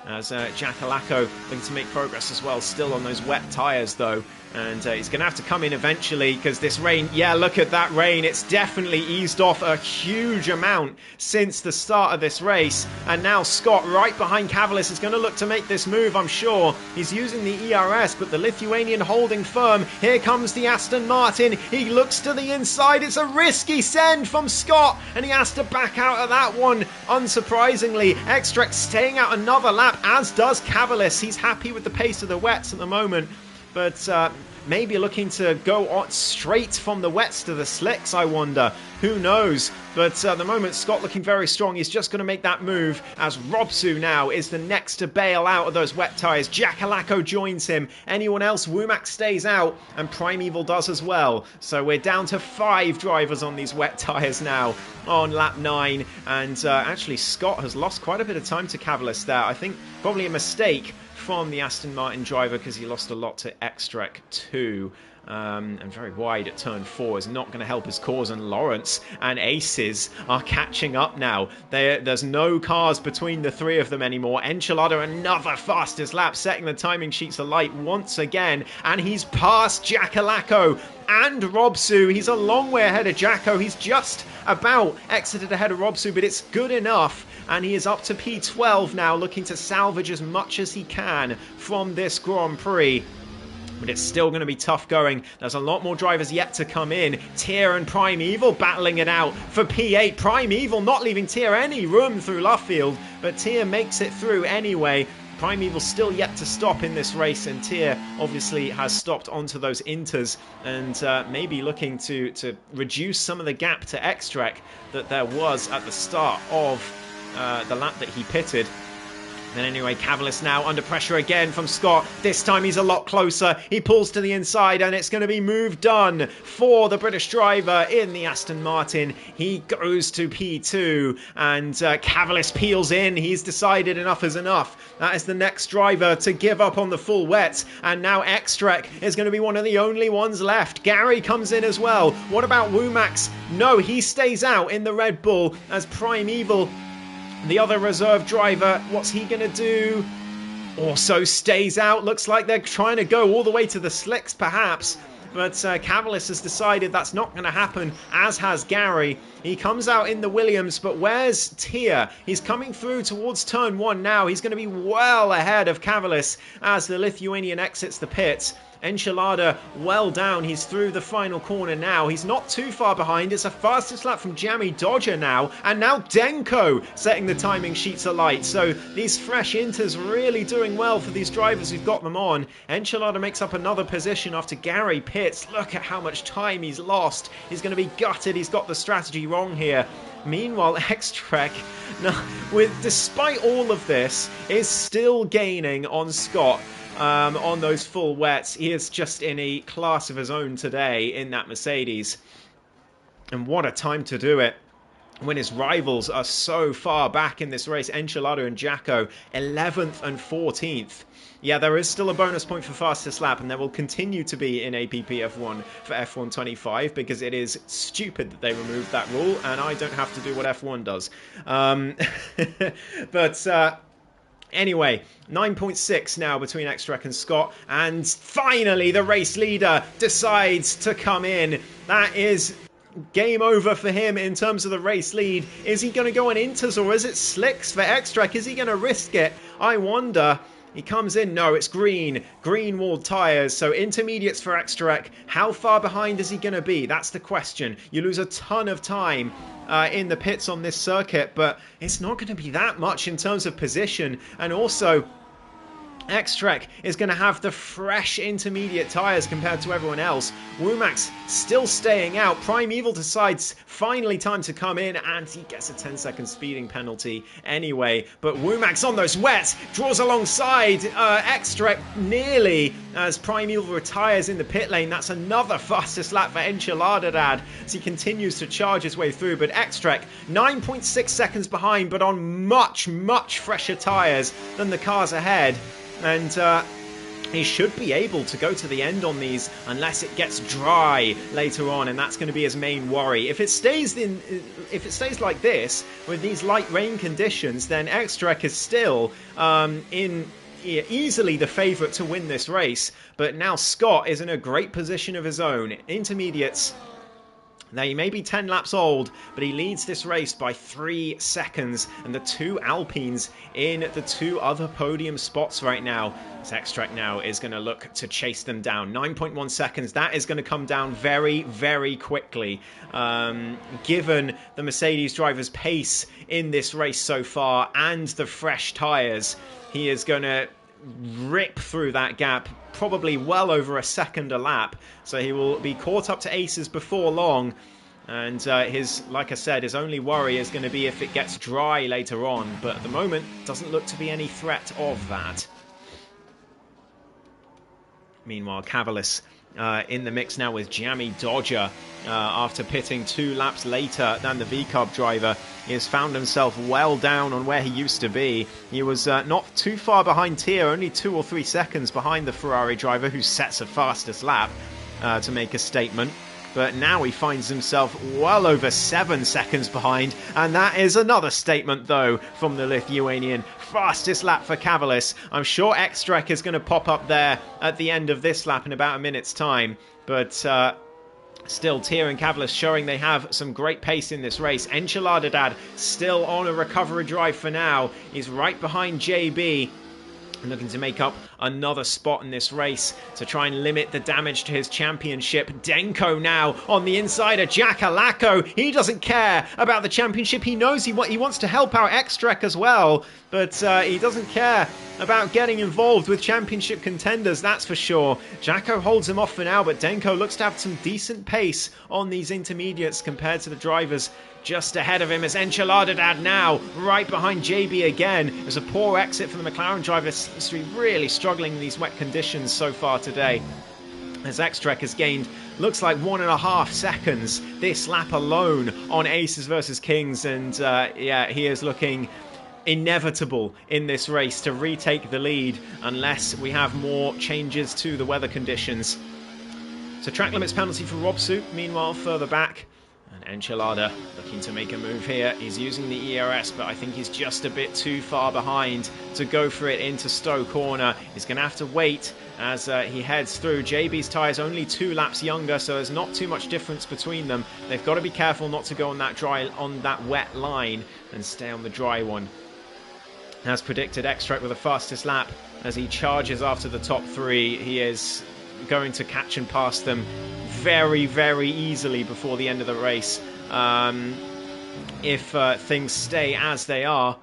As Jackalacco looking to make progress as well, still on those wet tyres though. And he's going to have to come in eventually because this rain, yeah, look at that rain. It's definitely eased off a huge amount since the start of this race. And now Scott, right behind Cavalis, is going to look to make this move, I'm sure. He's using the ERS, but the Lithuanian holding firm. Here comes the Aston Martin. He looks to the inside. It's a risky send from Scott, and he has to back out of that one, unsurprisingly. Extract staying out another lap, as does Cavalis. He's happy with the pace of the wets at the moment, but maybe looking to go straight from the wets to the slicks, I wonder. Who knows? But at the moment, Scott looking very strong. He's just going to make that move, as Robsu now is the next to bail out of those wet tyres. Jackalacco joins him. Anyone else? Womack stays out, and Primeval does as well. So we're down to 5 drivers on these wet tyres now on lap 9. And actually, Scott has lost quite a bit of time to Cavalis there. I think probably a mistake from the Aston Martin driver, because he lost a lot to Extrek too. And very wide at turn 4 is not going to help his cause, and Lawrence and Aces are catching up now. There's no cars between the 3 of them anymore. Enchilada, another fastest lap, setting the timing sheets alight once again, and he's passed Jackalacco and Robsu. He's a long way ahead of Jacko. He's just about exited ahead of Robsu, but it's good enough, and he is up to P12 now, looking to salvage as much as he can from this Grand Prix. But it's still going to be tough going. There's a lot more drivers yet to come in. Tier and Primeval battling it out for P8. Primeval not leaving Tier any room through Luffield, but Tier makes it through anyway. Primeval still yet to stop in this race, and Tier obviously has stopped onto those Inters, and maybe looking to reduce some of the gap to Extrek that there was at the start of the lap that he pitted. And anyway, Cavalis now under pressure again from Scott. This time he's a lot closer. He pulls to the inside and it's going to be move done for the British driver in the Aston Martin. He goes to P2 and Cavalis peels in. He's decided enough is enough. That is the next driver to give up on the full wet. And now Extrek is going to be one of the only ones left. Gary comes in as well. What about Womack? No, he stays out in the Red Bull as Primeval, the other reserve driver. What's he going to do? Also stays out. Looks like they're trying to go all the way to the slicks, perhaps. But Cavalis has decided that's not going to happen, as has Gary. He comes out in the Williams, but where's Tier? He's coming through towards turn 1 now. He's going to be well ahead of Cavalis as the Lithuanian exits the pits. Enchilada well down. He's through the final corner now. He's not too far behind. It's a fastest lap from Jamie Dodger now. And now Denko setting the timing sheets alight. So these fresh inters really doing well for these drivers who've got them on. Enchilada makes up another position after Gary pits. Look at how much time he's lost. He's going to be gutted. He's got the strategy wrong here. Meanwhile, X-Trek, despite all of this, is still gaining on Scott. On those full wets. He is just in a class of his own today in that Mercedes. And what a time to do it when his rivals are so far back in this race. Enchilada and Jacko 11th and 14th. Yeah, there is still a bonus point for fastest lap, and there will continue to be in APPF1 for F1 25, because it is stupid that they removed that rule, and I don't have to do what F1 does. Anyway, 9.6 now between Extrek and Scott, and finally the race leader decides to come in. That is game over for him in terms of the race lead. Is he going to go on inters or is it slicks for Extrek? Is he going to risk it? I wonder. He comes in. No, it's green walled tyres. So intermediates for Extrek. How far behind is he going to be? That's the question. You lose a ton of time in the pits on this circuit, but it's not going to be that much in terms of position. And also, Extrek is going to have the fresh intermediate tyres compared to everyone else. Womack still staying out. Primeval decides finally time to come in, and he gets a 10-second speeding penalty anyway. But Womack's on those wets, draws alongside Extrek nearly as Primeval retires in the pit lane. That's another fastest lap for Enchilada Dad as he continues to charge his way through. But Extrek 9.6 seconds behind, but on much, much fresher tyres than the cars ahead. And he should be able to go to the end on these unless it gets dry later on, and that's going to be his main worry. If it stays like this with these light rain conditions, then Extrek is still easily the favourite to win this race. But now Scott is in a great position of his own. Intermediates. Now, he may be 10 laps old, but he leads this race by 3 seconds. And the two Alpines in the two other podium spots right now. Extrek now is going to look to chase them down. 9.1 seconds. That is going to come down very, very quickly. Given the Mercedes driver's pace in this race so far and the fresh tyres, he is going to rip through that gap, probably well over a second a lap, so he will be caught up to aces before long. And like I said, his only worry is going to be if it gets dry later on, but at the moment doesn't look to be any threat of that. Meanwhile, Cavalis in the mix now with Jamie Dodger. After pitting 2 laps later than the VCARB driver, he has found himself well down on where he used to be. He was not too far behind Tier, only 2 or 3 seconds behind the Ferrari driver, who sets the fastest lap to make a statement. But now he finds himself well over 7 seconds behind, and that is another statement, though, from the Lithuanian. Fastest lap for Cavalis. I'm sure Extrek is going to pop up there at the end of this lap in about a minute's time, but still, Tier and Cavalis showing they have some great pace in this race. Enchilada Dad still on a recovery drive for now. He's right behind JB, looking to make up another spot in this race to try and limit the damage to his championship. Denko now on the inside of Jakalako. He doesn't care about the championship. He knows he wants to help out Extrek as well, but he doesn't care about getting involved with championship contenders, that's for sure. Jacko holds him off for now, but Denko looks to have some decent pace on these intermediates compared to the drivers just ahead of him as Enchiladad now right behind JB again. There's a poor exit for the McLaren driver. Seems to be really struggling in these wet conditions so far today, as X-Trek has gained, looks like 1.5 seconds this lap alone on Aces versus Kings, and yeah, he is looking inevitable in this race to retake the lead unless we have more changes to the weather conditions. So track limits penalty for Robsu, meanwhile further back. And Enchilada looking to make a move here. He's using the ERS, but I think he's just a bit too far behind to go for it into Stowe corner. He's going to have to wait as he heads through. JB's tyres only 2 laps younger, so there's not too much difference between them. They've got to be careful not to go on that wet line and stay on the dry one. As predicted, X-Trek with the fastest lap as he charges after the top 3. He is going to catch and pass them very, very easily before the end of the race. If things stay as they are.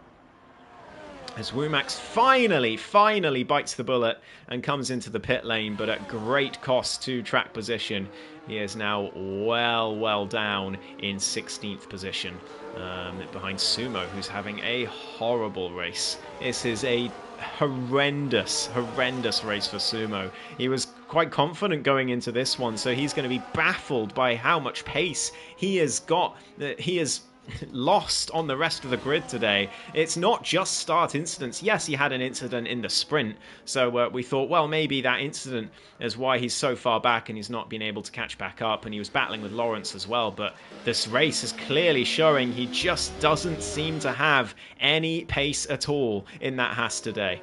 As Womack finally bites the bullet and comes into the pit lane, but at great cost to track position. He is now well down in 16th position, behind Sumo, who's having a horrible race. This is a horrendous race for Sumo. He was quite confident going into this one, so he's going to be baffled by how much pace he has got. He has lost on the rest of the grid today. It's not just start incidents. Yes, he had an incident in the sprint, so we thought, well, maybe that incident is why he's so far back and he's not been able to catch back up, and he was battling with Lawrence as well. But this race is clearly showing he just doesn't seem to have any pace at all in that Haas today.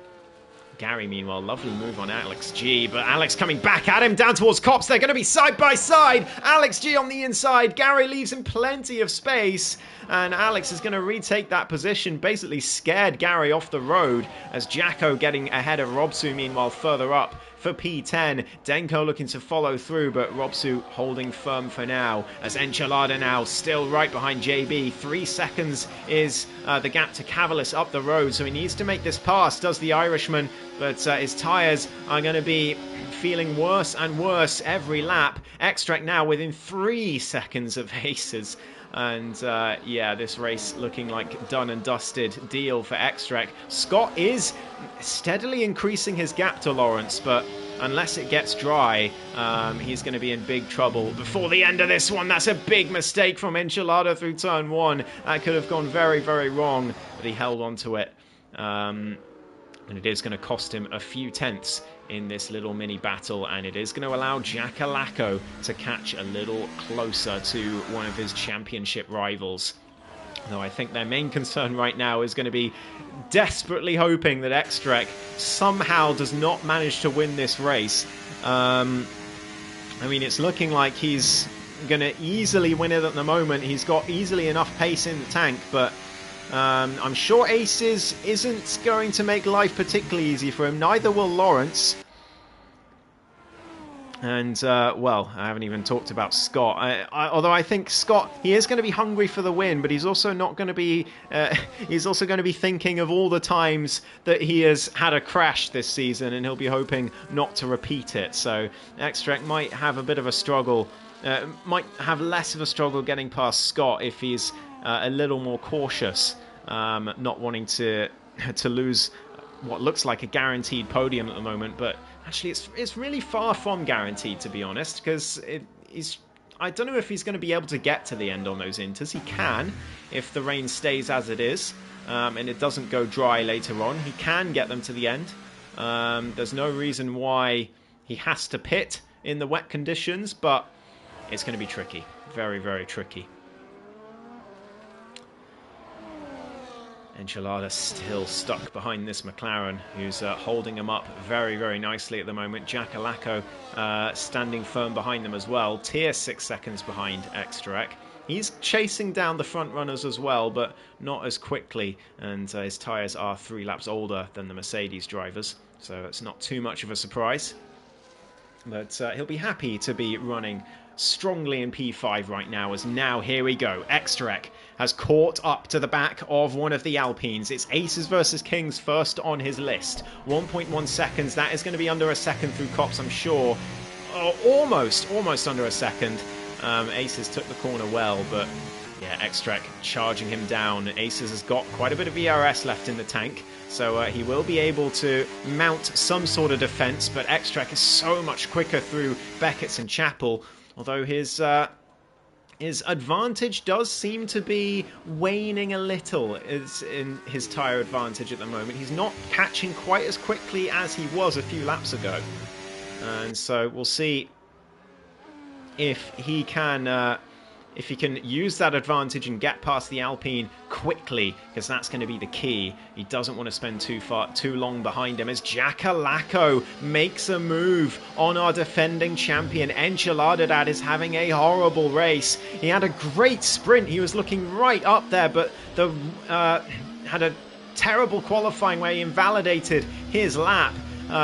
Gary, meanwhile, lovely move on Alex G, but Alex coming back at him down towards Copse. They're going to be side by side. Alex G on the inside. Gary leaves him plenty of space, and Alex is going to retake that position, basically scared Gary off the road, as Jacko getting ahead of Robsu, meanwhile, further up for P10. Denko looking to follow through, but Robsu holding firm for now, as Enchilada now still right behind JB. 3 seconds is the gap to Cavalis up the road, so he needs to make this pass, does the Irishman, but his tyres are going to be feeling worse and worse every lap. X-Trek now within 3 seconds of Aces. And yeah, this race looking like done and dusted deal for X-Trek. Scott is steadily increasing his gap to Lawrence, but unless it gets dry, he's going to be in big trouble before the end of this one. That's a big mistake from Enchilada through turn 1. That could have gone very, very wrong, but he held on to it. And it is going to cost him a few tenths in this little mini battle, and it is going to allow Jackalacco to catch a little closer to one of his championship rivals. Though I think their main concern right now is going to be desperately hoping that X-Trek somehow does not manage to win this race. I mean, it's looking like he's going to easily win it at the moment. He's got easily enough pace in the tank, but I'm sure Aces isn't going to make life particularly easy for him. Neither will Lawrence. And, well, I haven't even talked about Scott. Although I think Scott, he is going to be hungry for the win, but he's also not going to be... he's also going to be thinking of all the times that he has had a crash this season, and he'll be hoping not to repeat it. So X-Trek might have a bit of a struggle, might have less of a struggle getting past Scott if he's a little more cautious, not wanting to lose what looks like a guaranteed podium at the moment, but actually it's really far from guaranteed, to be honest, because I don't know if he's going to be able to get to the end on those inters. He can, if the rain stays as it is, and it doesn't go dry later on. He can get them to the end. There's no reason why he has to pit in the wet conditions, but it's going to be tricky. Very, very tricky. Enchilada still stuck behind this McLaren, who's holding him up very, very nicely at the moment. Jackalacco standing firm behind them as well. Tier 6 seconds behind X-Trek. He's chasing down the front runners as well, but not as quickly, and his tyres are 3 laps older than the Mercedes drivers, so it's not too much of a surprise. But he'll be happy to be running strongly in P5 right now, as now here we go. X-Trek has caught up to the back of one of the Alpines. It's Aces versus Kings first on his list. 1.1 seconds. That is going to be under a second through Copse, I'm sure. Oh, almost under a second. Aces took the corner well, but yeah, Yeah, Extract charging him down. Aces has got quite a bit of ERS left in the tank, so he will be able to mount some sort of defense, but Extract is so much quicker through Beckett's and Chapel, although his advantage does seem to be waning a little in his tyre advantage at the moment. He's not catching quite as quickly as he was a few laps ago. And so we'll see if he can use that advantage and get past the Alpine quickly, because that's going to be the key. He doesn't want to spend too long behind him as Jackalacco makes a move on our defending champion. Enchiladadad is having a horrible race. He had a great sprint. He was looking right up there, but had a terrible qualifying where he invalidated his lap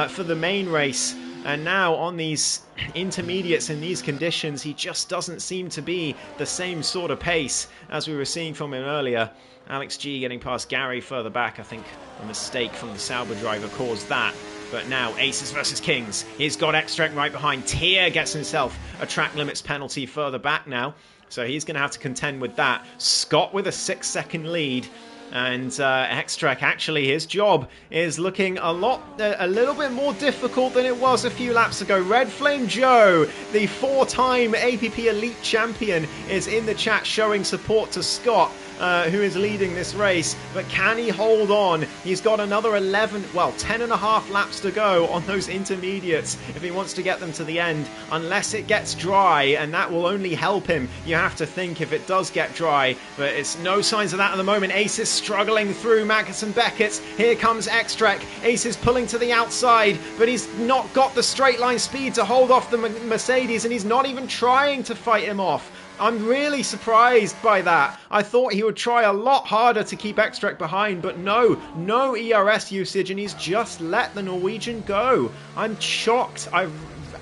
for the main race. And now on these intermediates in these conditions, he just doesn't seem to be the same sort of pace as we were seeing from him earlier. Alex G getting past Gary further back. I think a mistake from the Sauber driver caused that. But now Aces versus Kings. He's got Extract right behind. Tier gets himself a track limits penalty further back now, so he's going to have to contend with that. Scott with a 6-second lead. And Extract, actually, his job is looking a little bit more difficult than it was a few laps ago. Red Flame Joe, the 4-time APP Elite Champion, is in the chat showing support to Scott, who is leading this race. But can he hold on? He's got another 10 and a half laps to go on those intermediates if he wants to get them to the end, unless it gets dry, and that will only help him. You have to think if it does get dry, but it's no signs of that at the moment. Ace is struggling through Magnus and Beckett. Here comes Extract. Ace is pulling to the outside, but he's not got the straight line speed to hold off the Mercedes, and he's not even trying to fight him off. I'm really surprised by that. I thought he would try a lot harder to keep Extract behind, but no ERS usage, and he's just let the Norwegian go. I'm shocked. I'm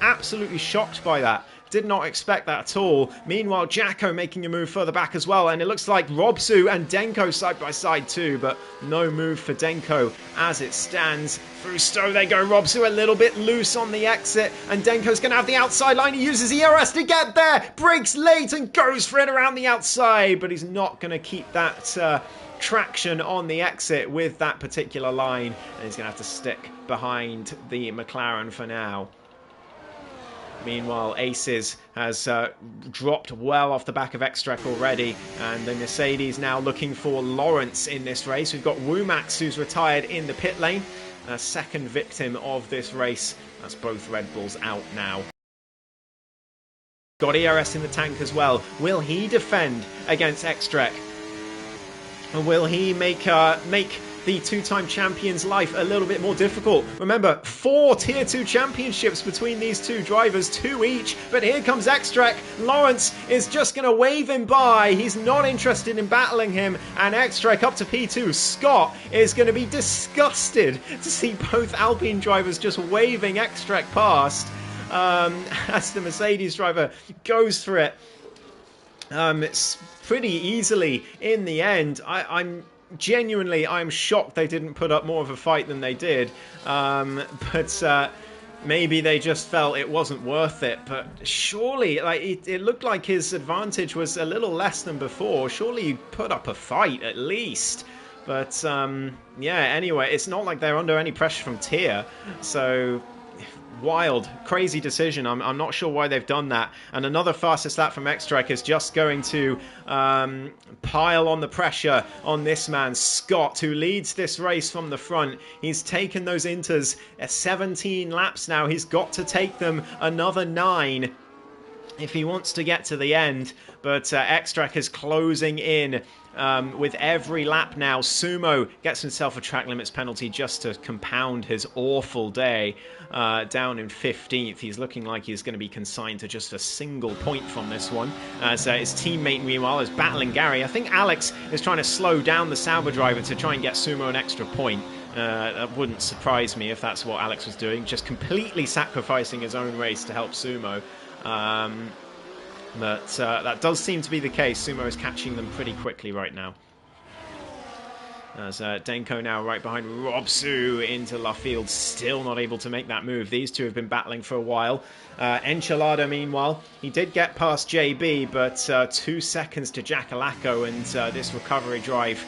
absolutely shocked by that. Did not expect that at all. Meanwhile, Jacko making a move further back as well, and it looks like Robsu and Denko side by side too, but no move for Denko as it stands. Through Stowe they go. Robsu a little bit loose on the exit, and Denko's going to have the outside line. He uses ERS to get there, breaks late and goes for it around the outside, but he's not going to keep that traction on the exit with that particular line, and he's going to have to stick behind the McLaren for now. Meanwhile, Aces has dropped well off the back of Extract already, and the Mercedes now looking for Lawrence in this race. We've got Wumax, who's retired in the pit lane, a second victim of this race. That's both Red Bulls out now. Got ERS in the tank as well. Will he defend against Extract? Or will he make the two-time champion's life a little bit more difficult? Remember, 4 Tier 2 championships between these two drivers, 2 each, but here comes Extract. Lawrence is just going to wave him by. He's not interested in battling him, and Extract up to P2. Scott is going to be disgusted to see both Alpine drivers just waving Extract past as the Mercedes driver goes for it. It's pretty easily in the end. I'm shocked they didn't put up more of a fight than they did, but maybe they just felt it wasn't worth it. But surely, it looked like his advantage was a little less than before. Surely you put up a fight at least. But yeah, anyway, it's not like they're under any pressure from Tier, so wild, crazy decision. I'm not sure why they've done that. And another fastest lap from Extract is just going to pile on the pressure on this man, Scott, who leads this race from the front. He's taken those inters 17 laps now. He's got to take them another 9 if he wants to get to the end. But Extract is closing in with every lap now. Sumo gets himself a track limits penalty just to compound his awful day. Down in 15th. He's looking like he's going to be consigned to just a single point from this one. So his teammate, meanwhile, is battling Gary. I think Alex is trying to slow down the Sauber driver to try and get Sumo an extra point. That wouldn't surprise me if that's what Alex was doing, just completely sacrificing his own race to help Sumo. But that does seem to be the case. Sumo is catching them pretty quickly right now. As Denko now right behind Robsu into left field, still not able to make that move. These two have been battling for a while. Enchilada, meanwhile, he did get past JB, but 2 seconds to Jackalacco, and this recovery drive.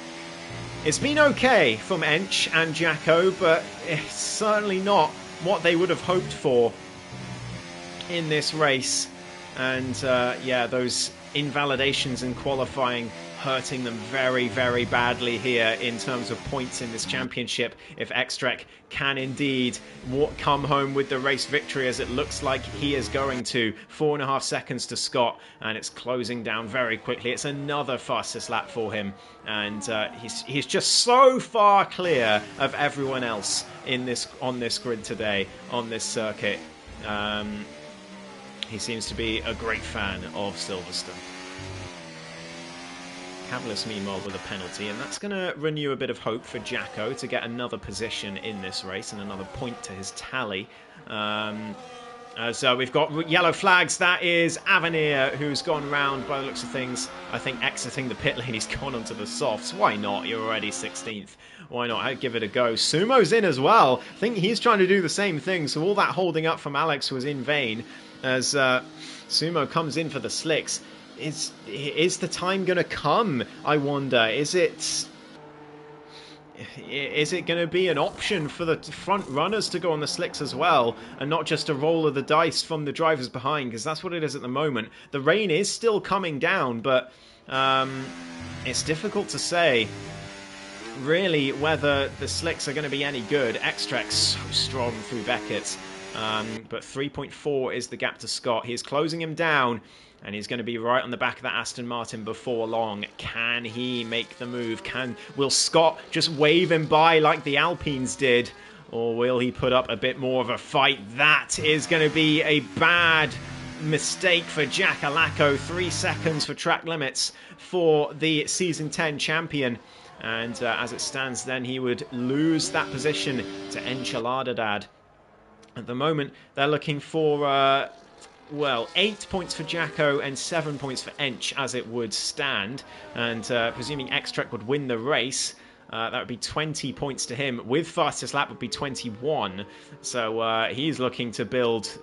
It's been okay from Ench and Jacko, but it's certainly not what they would have hoped for in this race. And yeah, those invalidations in qualifying hurting them very, very badly here in terms of points in this championship. If Xtrek can indeed come home with the race victory, as it looks like he is going to. 4.5 seconds to Scott, and it's closing down very quickly. It's another fastest lap for him, and he's just so far clear of everyone else on this grid today, on this circuit. He seems to be a great fan of Silverstone. Cavalius, meanwhile, with a penalty, and that's going to renew a bit of hope for Jacko to get another position in this race and another point to his tally. So we've got yellow flags. That is Avenir, who's gone round, by the looks of things, I think exiting the pit lane. He's gone onto the softs. Why not? You're already 16th. Why not? I'd give it a go. Sumo's in as well. I think he's trying to do the same thing, so all that holding up from Alex was in vain, as Sumo comes in for the slicks. Is the time going to come, I wonder? Is it going to be an option for the front runners to go on the slicks as well, and not just a roll of the dice from the drivers behind? Because that's what it is at the moment. The rain is still coming down, but it's difficult to say really whether the slicks are going to be any good. Xtrek's so strong through Beckett's, but 3.4 is the gap to Scott. He is closing him down, and he's going to be right on the back of that Aston Martin before long. Can he make the move? Will Scott just wave him by like the Alpines did? Or will he put up a bit more of a fight? That is going to be a bad mistake for Jackalacco. 3 seconds for track limits for the Season 10 champion. And as it stands then, he would lose that position to Enchilada Dad. At the moment, they're looking for... well, 8 points for Jacko and 7 points for Ench as it would stand. And presuming Xtrek would win the race, that would be 20 points to him. With fastest lap would be 21. So he's looking to build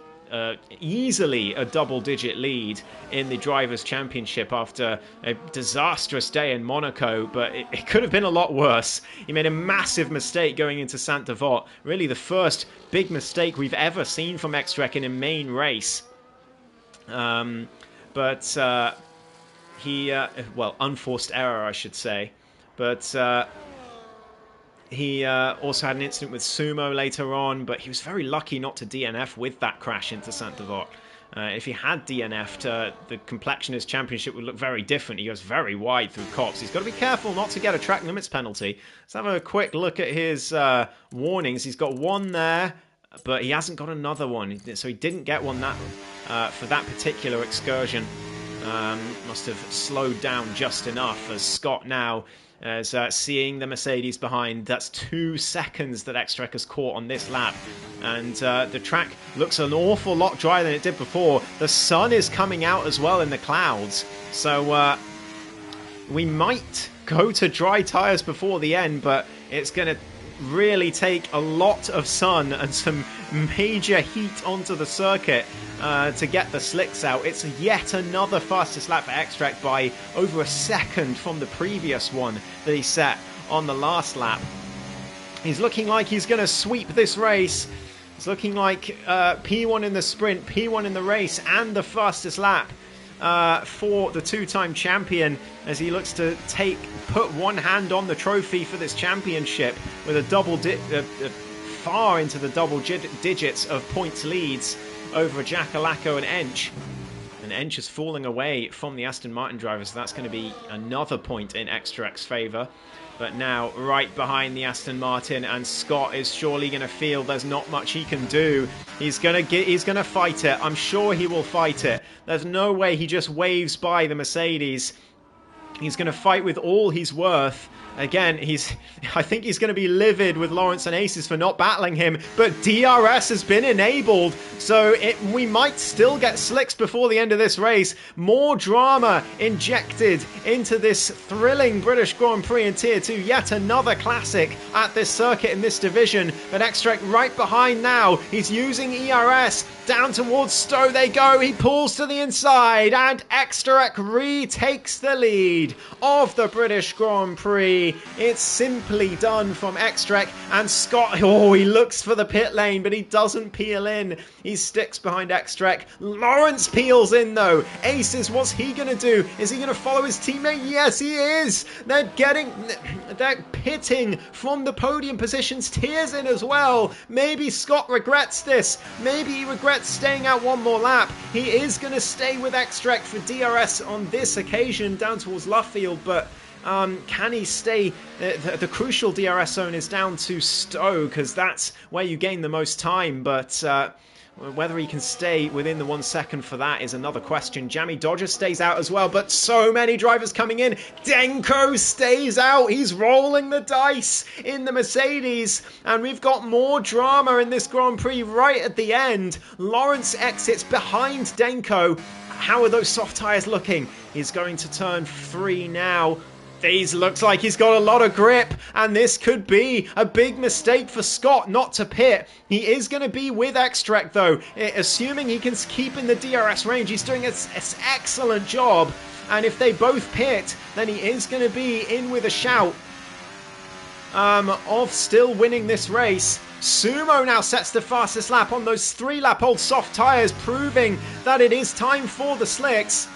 easily a double-digit lead in the Drivers' Championship after a disastrous day in Monaco, but it could have been a lot worse. He made a massive mistake going into Saint Devote. Really the first big mistake we've ever seen from Xtrek in a main race. But he, well, unforced error, I should say. But he also had an incident with Sumo later on, but he was very lucky not to DNF with that crash into Saint Devote. If he had DNF'd, the complexion of his championship would look very different. He goes very wide through Cops. He's got to be careful not to get a track limits penalty. Let's have a quick look at his warnings. He's got one there, but he hasn't got another one, so he didn't get one for that particular excursion. Must have slowed down just enough, as Scott now is seeing the Mercedes behind. That's 2 seconds that Xtrek has caught on this lap, and the track looks an awful lot drier than it did before. The sun is coming out as well in the clouds, so we might go to dry tyres before the end, but it's going to really take a lot of sun and some major heat onto the circuit to get the slicks out. It's yet another fastest lap for Xtrek by over a second from the previous one that he set on the last lap. He's looking like he's going to sweep this race. It's looking like P1 in the sprint, P1 in the race, and the fastest lap for the two-time champion, as he looks to put one hand on the trophy for this championship with a far into the double digits of points leads over Jackalacco and Ench. And Ench is falling away from the Aston Martin driver, so that's going to be another point in Xtrek's favour. But now right behind the Aston Martin, and Scott is surely going to feel there's not much he can do. He's going to fight it. I'm sure he will fight it. There's no way he just waves by the Mercedes. He's going to fight with all he's worth. Again, I think he's going to be livid with Lawrence and Aces for not battling him, but DRS has been enabled, so we might still get slicks before the end of this race. More drama injected into this thrilling British Grand Prix in Tier 2, yet another classic at this circuit in this division, but Extrek right behind now. He's using ERS, down towards Stowe they go, he pulls to the inside, and Extrek retakes the lead of the British Grand Prix. It's simply done from Extrek, and Scott, he looks for the pit lane, but he doesn't peel in. He sticks behind Extrek. Lawrence peels in though. Aces, what's he going to do? Is he going to follow his teammate? Yes, he is. They're pitting from the podium positions. Tears in as well. Maybe Scott regrets this. Maybe he regrets staying out one more lap. He is going to stay with Extrek for DRS on this occasion down towards Luffield, but can he stay? The crucial DRS zone is down to Stowe, because that's where you gain the most time, but whether he can stay within the 1 second for that is another question. Jammy Dodger stays out as well, but so many drivers coming in. Denko stays out. He's rolling the dice in the Mercedes, and we've got more drama in this Grand Prix right at the end. Lawrence exits behind Denko. How are those soft tyres looking? He's going to turn 3 now. These looks like he's got a lot of grip, and this could be a big mistake for Scott not to pit. He is going to be with Extrek though, assuming he can keep in the DRS range. He's doing an excellent job, and if they both pit, then he is going to be in with a shout of still winning this race. Sumo now sets the fastest lap on those 3-lap-old soft tyres, proving that it is time for the slicks.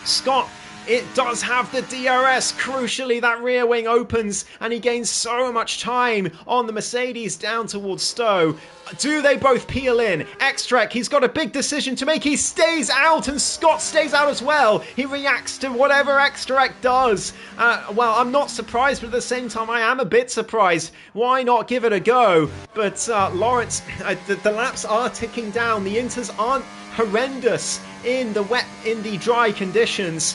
Scott, it does have the DRS. Crucially, that rear wing opens and he gains so much time on the Mercedes down towards Stowe. Do they both peel in? Extrek, he's got a big decision to make. He stays out, and Scott stays out as well. He reacts to whatever Extrek does. Well, I'm not surprised, but at the same time, I am a bit surprised. Why not give it a go? But Lawrence, the laps are ticking down. The inters aren't horrendous in the dry conditions.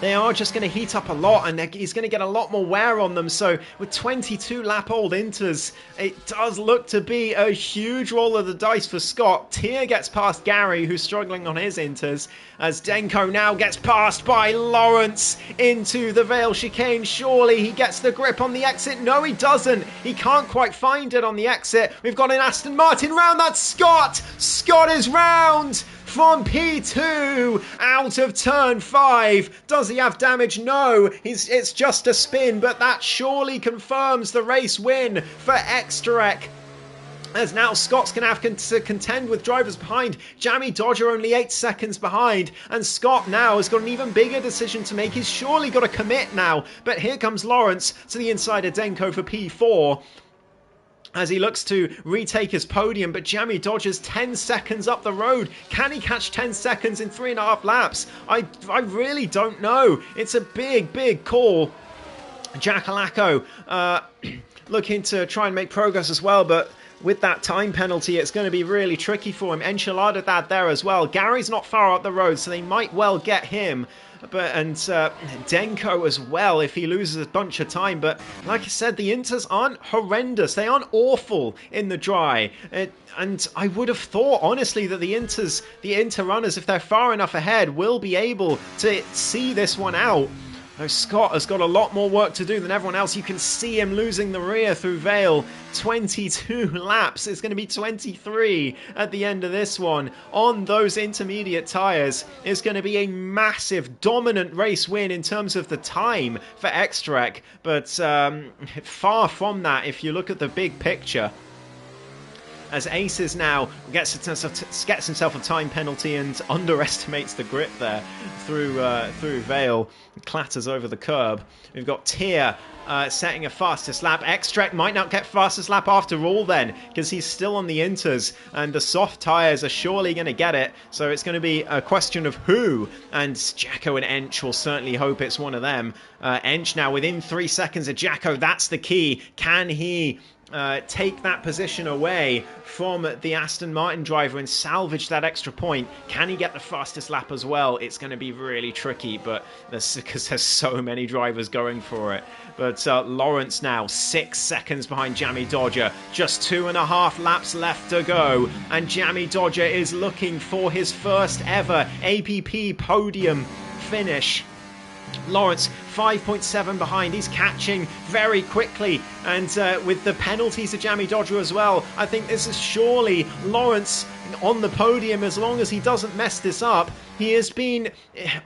They are just going to heat up a lot, and he's going to get a lot more wear on them. So with 22-lap-old inters, it does look to be a huge roll of the dice for Scott. Tier gets past Gary, who's struggling on his inters, as Denko now gets passed by Lawrence into the Vale chicane. Surely he gets the grip on the exit. No, he doesn't. He can't quite find it on the exit. We've got an Aston Martin round. That's Scott. Scott is round from P2 out of turn 5. Does he have damage? No, it's just a spin, but that surely confirms the race win for Extrek. As now Scott's going to have to contend with drivers behind. Jammy Dodger only 8 seconds behind, and Scott now has got an even bigger decision to make. He's surely got to commit now, but here comes Lawrence to the inside of Denko for P4 as he looks to retake his podium, but Jammy Dodger's 10 seconds up the road. Can he catch 10 seconds in 3.5 laps? I really don't know. It's a big call. Jackalacco looking to try and make progress as well, but with that time penalty, it's going to be really tricky for him. Enchilada dad there as well. Gary's not far up the road, so they might well get him. And Denko as well if he loses a bunch of time. But like I said, the inters aren't horrendous. They aren't awful in the dry. And I would have thought, honestly, that the inter runners, if they're far enough ahead, will be able to see this one out. Now, Scott has got a lot more work to do than everyone else. You can see him losing the rear through Vale. 22 laps. It's going to be 23 at the end of this one. On those intermediate tyres, it's going to be a massive, dominant race win in terms of the time for Extrek. But far from that, if you look at the big picture. As Aces now gets himself a time penalty and underestimates the grip there through Vale, clatters over the curb. We've got Tier setting a fastest lap. Extrek might not get fastest lap after all then, because he's still on the inters, and the soft tyres are surely going to get it. So it's going to be a question of who, and Jacko and Ench will certainly hope it's one of them. Ench now within 3 seconds of Jacko. That's the key. Can he take that position away from the Aston Martin driver and salvage that extra point. Can he get the fastest lap as well? It's going to be really tricky, but because there's so many drivers going for it. But Lawrence now 6 seconds behind Jammy Dodger. Just 2.5 laps left to go, and Jammy Dodger is looking for his first ever APP podium finish. Lawrence 5.7 behind. He's catching very quickly, and with the penalties to Jammy Dodger as well, I think this is surely Lawrence on the podium as long as he doesn't mess this up. He has been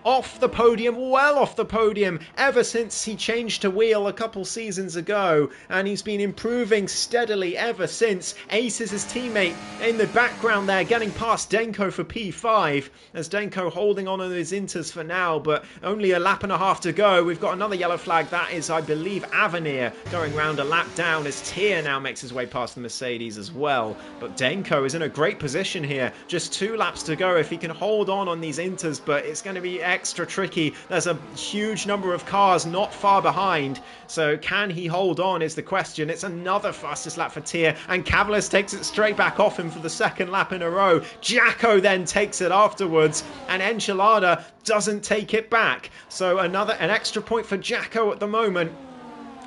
off the podium, well off the podium, ever since he changed to wheel a couple seasons ago, and he's been improving steadily ever since. Ace is his teammate in the background there, getting past Denko for P5, as Denko holding on his inters for now, but only a lap and a half to go. We've got another yellow flag. That is, I believe, Avenir going round a lap down, as Tier now makes his way past the Mercedes as well. But Denko is in a great position here. Just 2 laps to go if he can hold on these inters, but it's going to be extra tricky. There's a huge number of cars not far behind, so can he hold on is the question. It's another fastest lap for Tier, and Cavalis takes it straight back off him for the 2nd lap in a row. Jacko then takes it afterwards, and Enchilada doesn't take it back. So an extra point for Jacko at the moment,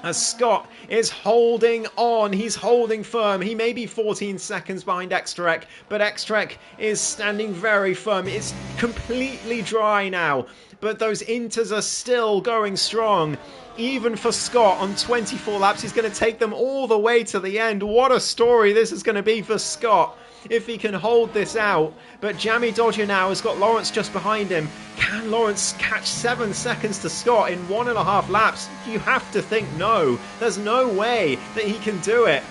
as Scott is holding on. He's holding firm. He may be 14 seconds behind Extrek, but Extrek is standing very firm. It's completely dry now, but those inters are still going strong. Even for Scott on 24 laps, he's going to take them all the way to the end. What a story this is going to be for Scott if he can hold this out. But Jammy Dodger now has got Lawrence just behind him. Can Lawrence catch 7 seconds to Scott in 1.5 laps? You have to think no. There's no way that he can do it.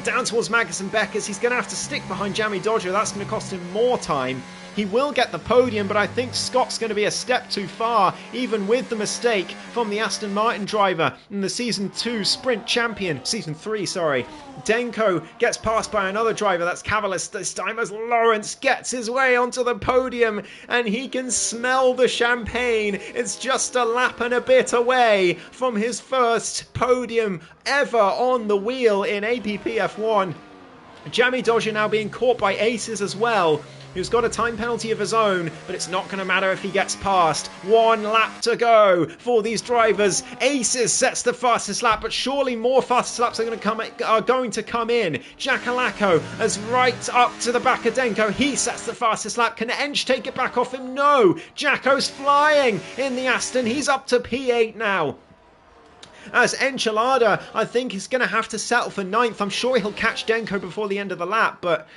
Down towards Magnus and Beckers, he's going to have to stick behind Jammy Dodger. That's going to cost him more time. He will get the podium, but I think Scott's going to be a step too far, even with the mistake from the Aston Martin driver and the Season 3, sorry. Denko gets passed by another driver, that's Cavalis this time, as Lawrence gets his way onto the podium, and he can smell the champagne. It's just a lap and a bit away from his first podium ever on the wheel in APPF1. Jammy Dodger now being caught by Aces as well, who's got a time penalty of his own, but it's not going to matter if he gets past. 1 lap to go for these drivers. Aces sets the fastest lap, but surely more fastest laps are going to come in. Jackalacco is right up to the back of Denko. He sets the fastest lap. Can Ench take it back off him? No. Jacko's flying in the Aston. He's up to P8 now. As Enchilada, I think, is going to have to settle for 9th. I'm sure he'll catch Denko before the end of the lap, but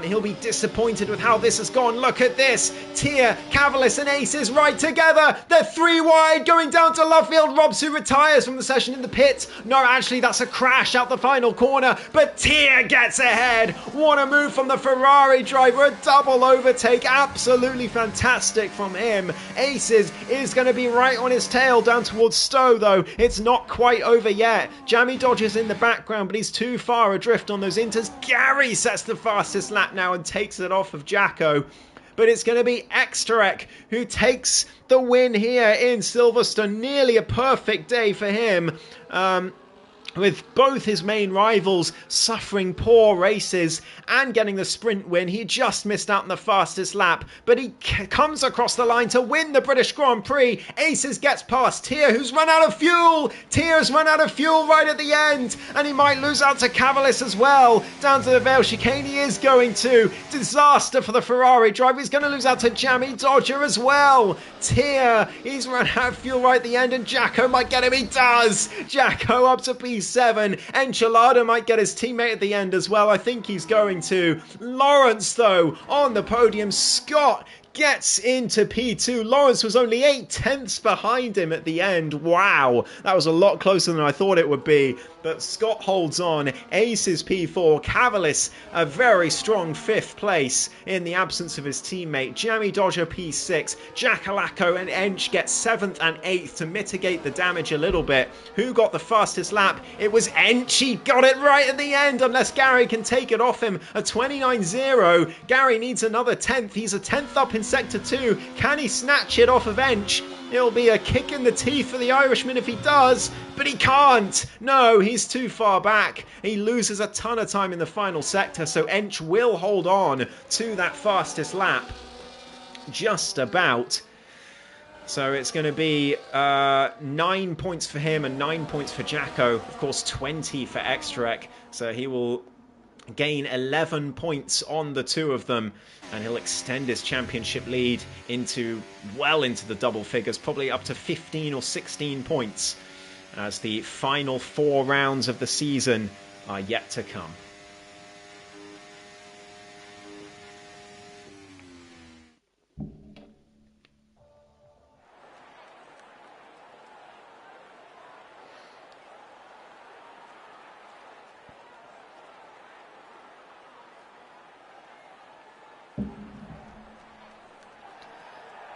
he'll be disappointed with how this has gone. Look at this. Tier, Cavalis and Aces right together. They're 3 wide going down to Lovefield. Robs, who retires from the session in the pit. No, actually, that's a crash out the final corner, but Tier gets ahead. What a move from the Ferrari driver. A double overtake. Absolutely fantastic from him. Aces is going to be right on his tail down towards Stowe, though. It's not quite over yet. Jammy Dodger's in the background, but he's too far adrift on those inters. Gary sets the fastest lap now and takes it off of Jacko. But it's going to be Extrek who takes the win here in Silverstone. Nearly a perfect day for him. With both his main rivals suffering poor races and getting the sprint win. He just missed out on the fastest lap, but he comes across the line to win the British Grand Prix. Aces gets past Tier, who's run out of fuel. Tier's run out of fuel right at the end, and he might lose out to Cavalis as well. Down to the Vale chicane he is going to. Disaster for the Ferrari driver. He's going to lose out to Jammy Dodger as well. Tier, he's run out of fuel right at the end, and Jacko might get him. He does. Jacko up to P7. Enchilada might get his teammate at the end as well. I think he's going to. Lawrence, though, on the podium. Scott gets into P2. Lawrence was only 8/10 behind him at the end. Wow, that was a lot closer than I thought it would be. But Scott holds on. Ace is P4. Cavalis, a very strong 5th place in the absence of his teammate. Jammy Dodger P6. Jackalacco and Ench get 7th and 8th to mitigate the damage a little bit. Who got the fastest lap? It was Ench. He got it right at the end, unless Gary can take it off him. A 29.0. Gary needs another 10th. He's a 10th up in Sector 2. Can he snatch it off of Ench? It'll be a kick in the teeth for the Irishman if he does, but he can't. No, he's too far back. He loses a ton of time in the final sector, so Ench will hold on to that fastest lap. Just about. So it's going to be 9 points for him and 9 points for Jacko. Of course, 20 for Extrarch. So he will gain 11 points on the two of them, and he'll extend his championship lead into the double figures, probably up to 15 or 16 points, as the final 4 rounds of the season are yet to come.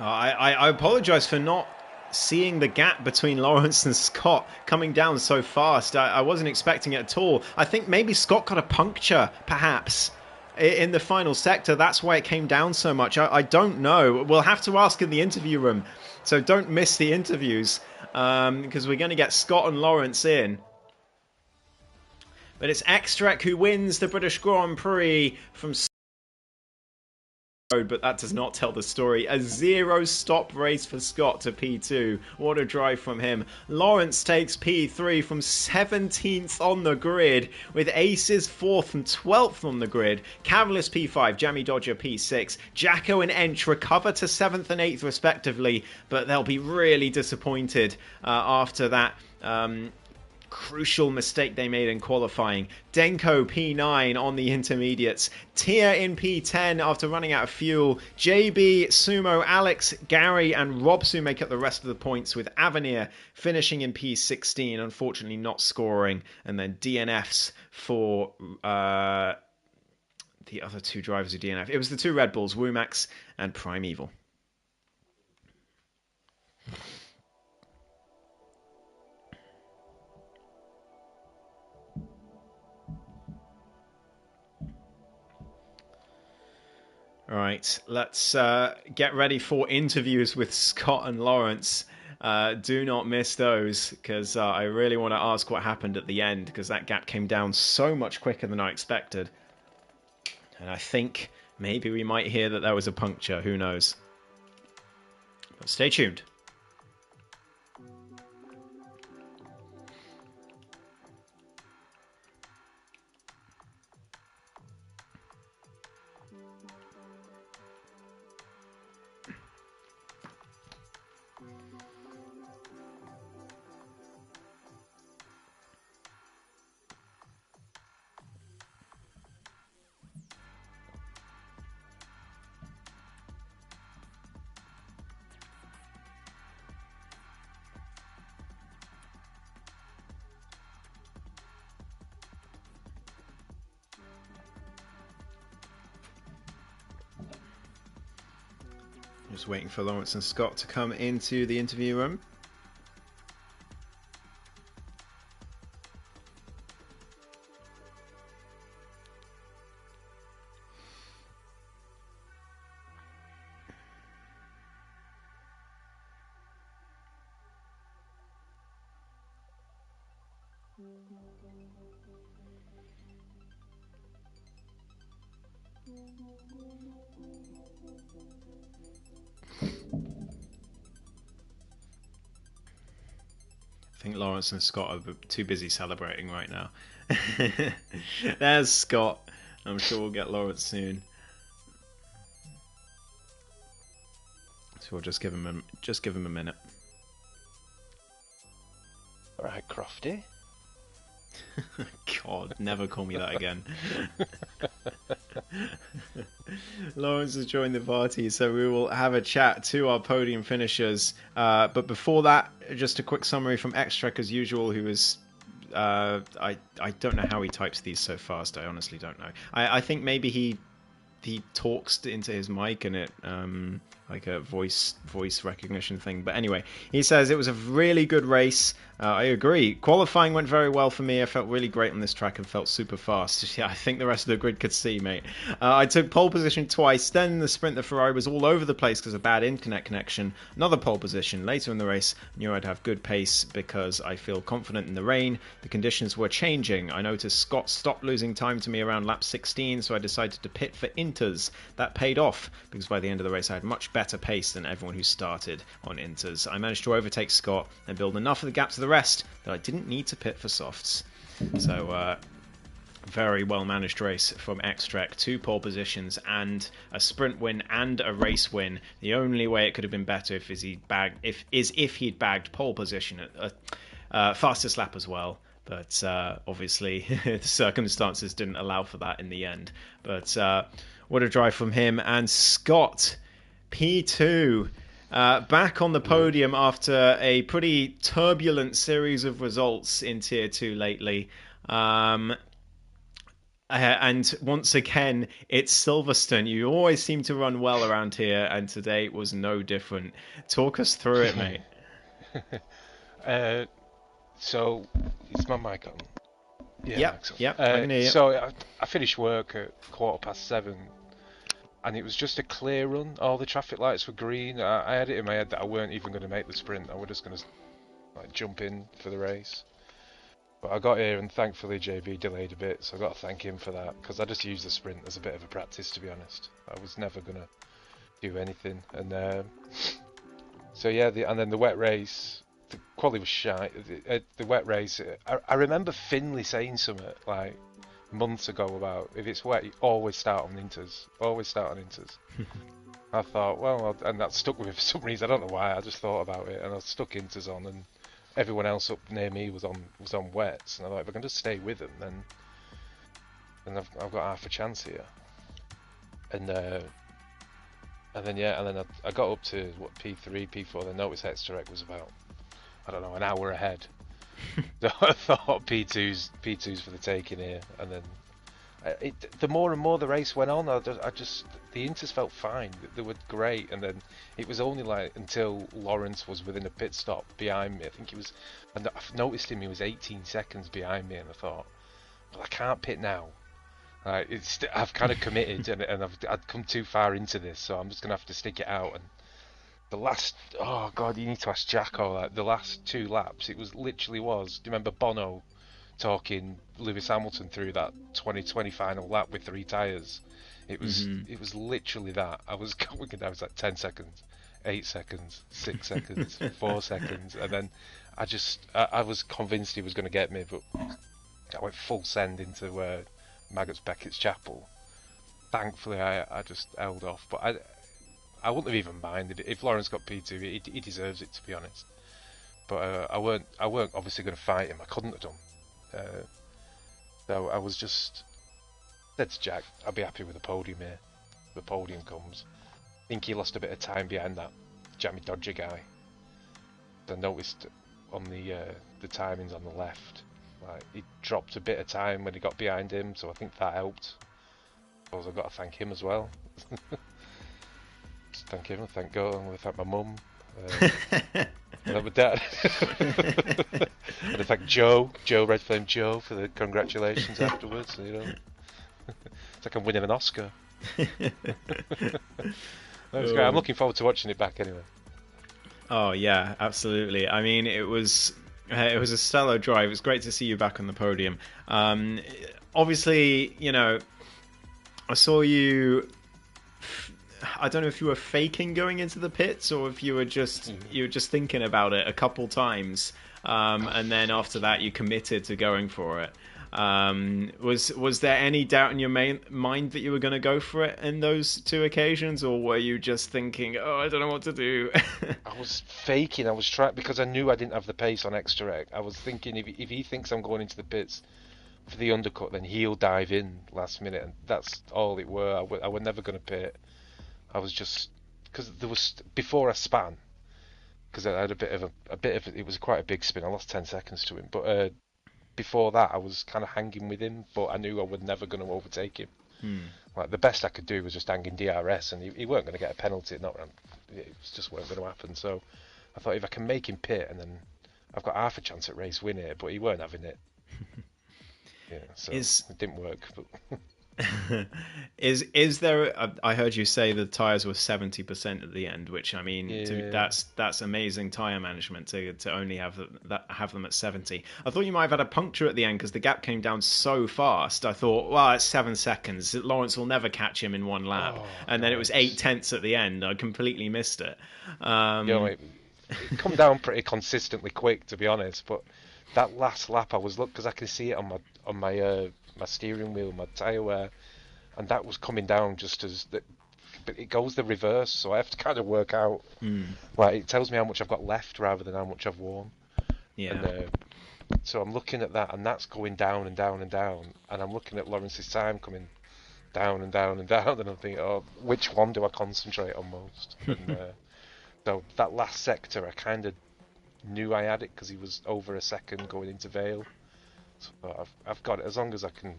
I apologise for not seeing the gap between Lawrence and Scott coming down so fast. I wasn't expecting it at all. I think maybe Scott got a puncture, perhaps, in the final sector. That's why it came down so much. I don't know. We'll have to ask in the interview room. So don't miss the interviews, because we're going to get Scott and Lawrence in. But it's Extrarch who wins the British Grand Prix from... But that does not tell the story. A 0-stop race for Scott to P2. What a drive from him. Lawrence takes P3 from 17th on the grid, with Aces 4th and 12th on the grid. Cavalis P5, Jammy Dodger P6. Jacko and Ench recover to 7th and 8th respectively, but they'll be really disappointed after that crucial mistake they made in qualifying. Denko P9 on the intermediates. Tia in P10 after running out of fuel. JB, Sumo, Alex, Gary and Robsu make up the rest of the points, with Avenir finishing in P16, unfortunately not scoring, and then DNFs for the other two drivers who DNF. It was the two Red Bulls, Wumax and Primeval. All right, let's get ready for interviews with Scott and Lawrence. Do not miss those, because I really want to ask what happened at the end, because that gap came down so much quicker than I expected. And I think maybe we might hear that there was a puncture. Who knows? But stay tuned. Just waiting for Lawrence and Scott to come into the interview room. I think Lawrence and Scott are too busy celebrating right now. There's Scott. I'm sure we'll get Lawrence soon. So we'll just give him a minute. All right, Crofty. God, never call me that again. Lawrence has joined the party, so we will have a chat to our podium finishers. But before that, just a quick summary from Extrarch as usual, who is... I don't know how he types these so fast. I honestly don't know. I think maybe he talks into his mic and it like a voice recognition thing. But anyway, he says it was a really good race. I agree. Qualifying went very well for me. I felt really great on this track and felt super fast. Yeah, I think the rest of the grid could see, mate. I took pole position twice. Then in the sprint, the Ferrari was all over the place because of bad internet connection. Another pole position later in the race. Knew I'd have good pace because I feel confident in the rain. The conditions were changing. I noticed Scott stopped losing time to me around lap 16, so I decided to pit for inters. That paid off because by the end of the race I had much better pace than everyone who started on inters. I managed to overtake Scott and build enough of the gap to the rest that I didn't need to pit for softs. So very well managed race from Xtrek. 2 pole positions and a sprint win and a race win. The only way it could have been better if he'd bagged pole position at fastest lap as well. But obviously the circumstances didn't allow for that in the end. But what a drive from him. And Scott, P2, back on the podium after a pretty turbulent series of results in Tier 2 lately. And once again, it's Silverstone. You always seem to run well around here, and today it was no different. Talk us through it, mate. So, is my mic on? Yeah, I can hear you. So, I finished work at 7:15, and it was just a clear run. All the traffic lights were green. I had it in my head that I weren't even going to make the sprint. I was just going to jump in for the race. But I got here and thankfully JB delayed a bit, so I got to thank him for that, because I just used the sprint as a bit of a practice, to be honest. I was never going to do anything. And so yeah, and then the wet race, the quality was shite. The wet race, I remember Finley saying something like months ago about if it's wet, you always start on inters. Always start on inters. I thought, well, and that stuck with me for some reason. I don't know why. I just thought about it, and I stuck inters on, and everyone else up near me was on wets, and I thought if I can just stay with them, then I've got half a chance here. And then I got up to P3, P4. Then noticed Xterek was about, I don't know, an hour ahead. So I thought P2's for the taking here, and then the more and more the race went on, I just the inters felt fine. They were great, and then it was only like until Lawrence was within a pit stop behind me. I think he was, and I've noticed him. He was 18 seconds behind me, and I thought, well, I can't pit now. I've kind of committed, and I'd come too far into this, so I'm just gonna have to stick it out. And the last, oh god, you need to ask Jacko. Like the last 2 laps, it was literally was. Do you remember Bono talking Lewis Hamilton through that 2020 final lap with 3 tyres? It was literally that. I was going. I was like 10 seconds, 8 seconds, 6 seconds, 4 seconds, and then I was convinced he was going to get me, but I went full send into Maggots Beckett's chapel. Thankfully, I just held off, but I wouldn't have even minded if Lawrence got P2. He deserves it, to be honest. But I weren't obviously going to fight him. I couldn't have done. So I was just said to Jack, I'll be happy with the podium here. The podium comes. I think he lost a bit of time behind that Jamie Dodger guy. I noticed on the timings on the left, like he dropped a bit of time when he got behind him, so I think that helped. I suppose I've got to thank him as well. Just thank him, thank God, I'm going to thank my mum. And my dad. And I thank Joe, Red Flame Joe, for the congratulations afterwards. You know, it's like I'm winning an Oscar. That's great. I'm looking forward to watching it back anyway. Oh yeah, absolutely. I mean, it was a stellar drive. It was great to see you back on the podium. Obviously, you know, I saw you. I don't know if you were faking going into the pits or if you were just thinking about it a couple times, and then after that you committed to going for it. Was there any doubt in your mind that you were going to go for it in those 2 occasions, or were you just thinking, oh, I don't know what to do? I was faking. I was trying because I knew I didn't have the pace on Xterek. I was thinking if he thinks I'm going into the pits for the undercut, then he'll dive in last minute, and that's all it were. I was never going to pit. I was just because there was before I span, because I had a bit of it was quite a big spin. I lost 10 seconds to him, but before that, I was kind of hanging with him, but I knew I was never going to overtake him. Like, the best I could do was just hang in DRS, and he weren't going to get a penalty. It just weren't going to happen. So I thought if I can make him pit, and then I've got half a chance at race win it, but he weren't having it. Yeah, so it didn't work. But is there? I heard you say the tires were 70% at the end, which I mean, that's amazing tire management to only have them at 70. I thought you might have had a puncture at the end because the gap came down so fast. I thought, well, it's 7 seconds. Lawrence will never catch him in one lap, and then it was 8/10 at the end. I completely missed it. It come down pretty consistently quick, to be honest. But that last lap, I was because I can see it on my steering wheel, my tyre wear, and that was coming down just as but it goes the reverse, so I have to kind of work out. Like, it tells me how much I've got left rather than how much I've worn. And, so I'm looking at that, and that's going down and down and down, and I'm looking at Lawrence's time coming down and down and down, and I'm thinking, oh, which one do I concentrate on most? And so that last sector, I kind of knew I had it because he was over a second going into Vale. So I've got it as long as I can.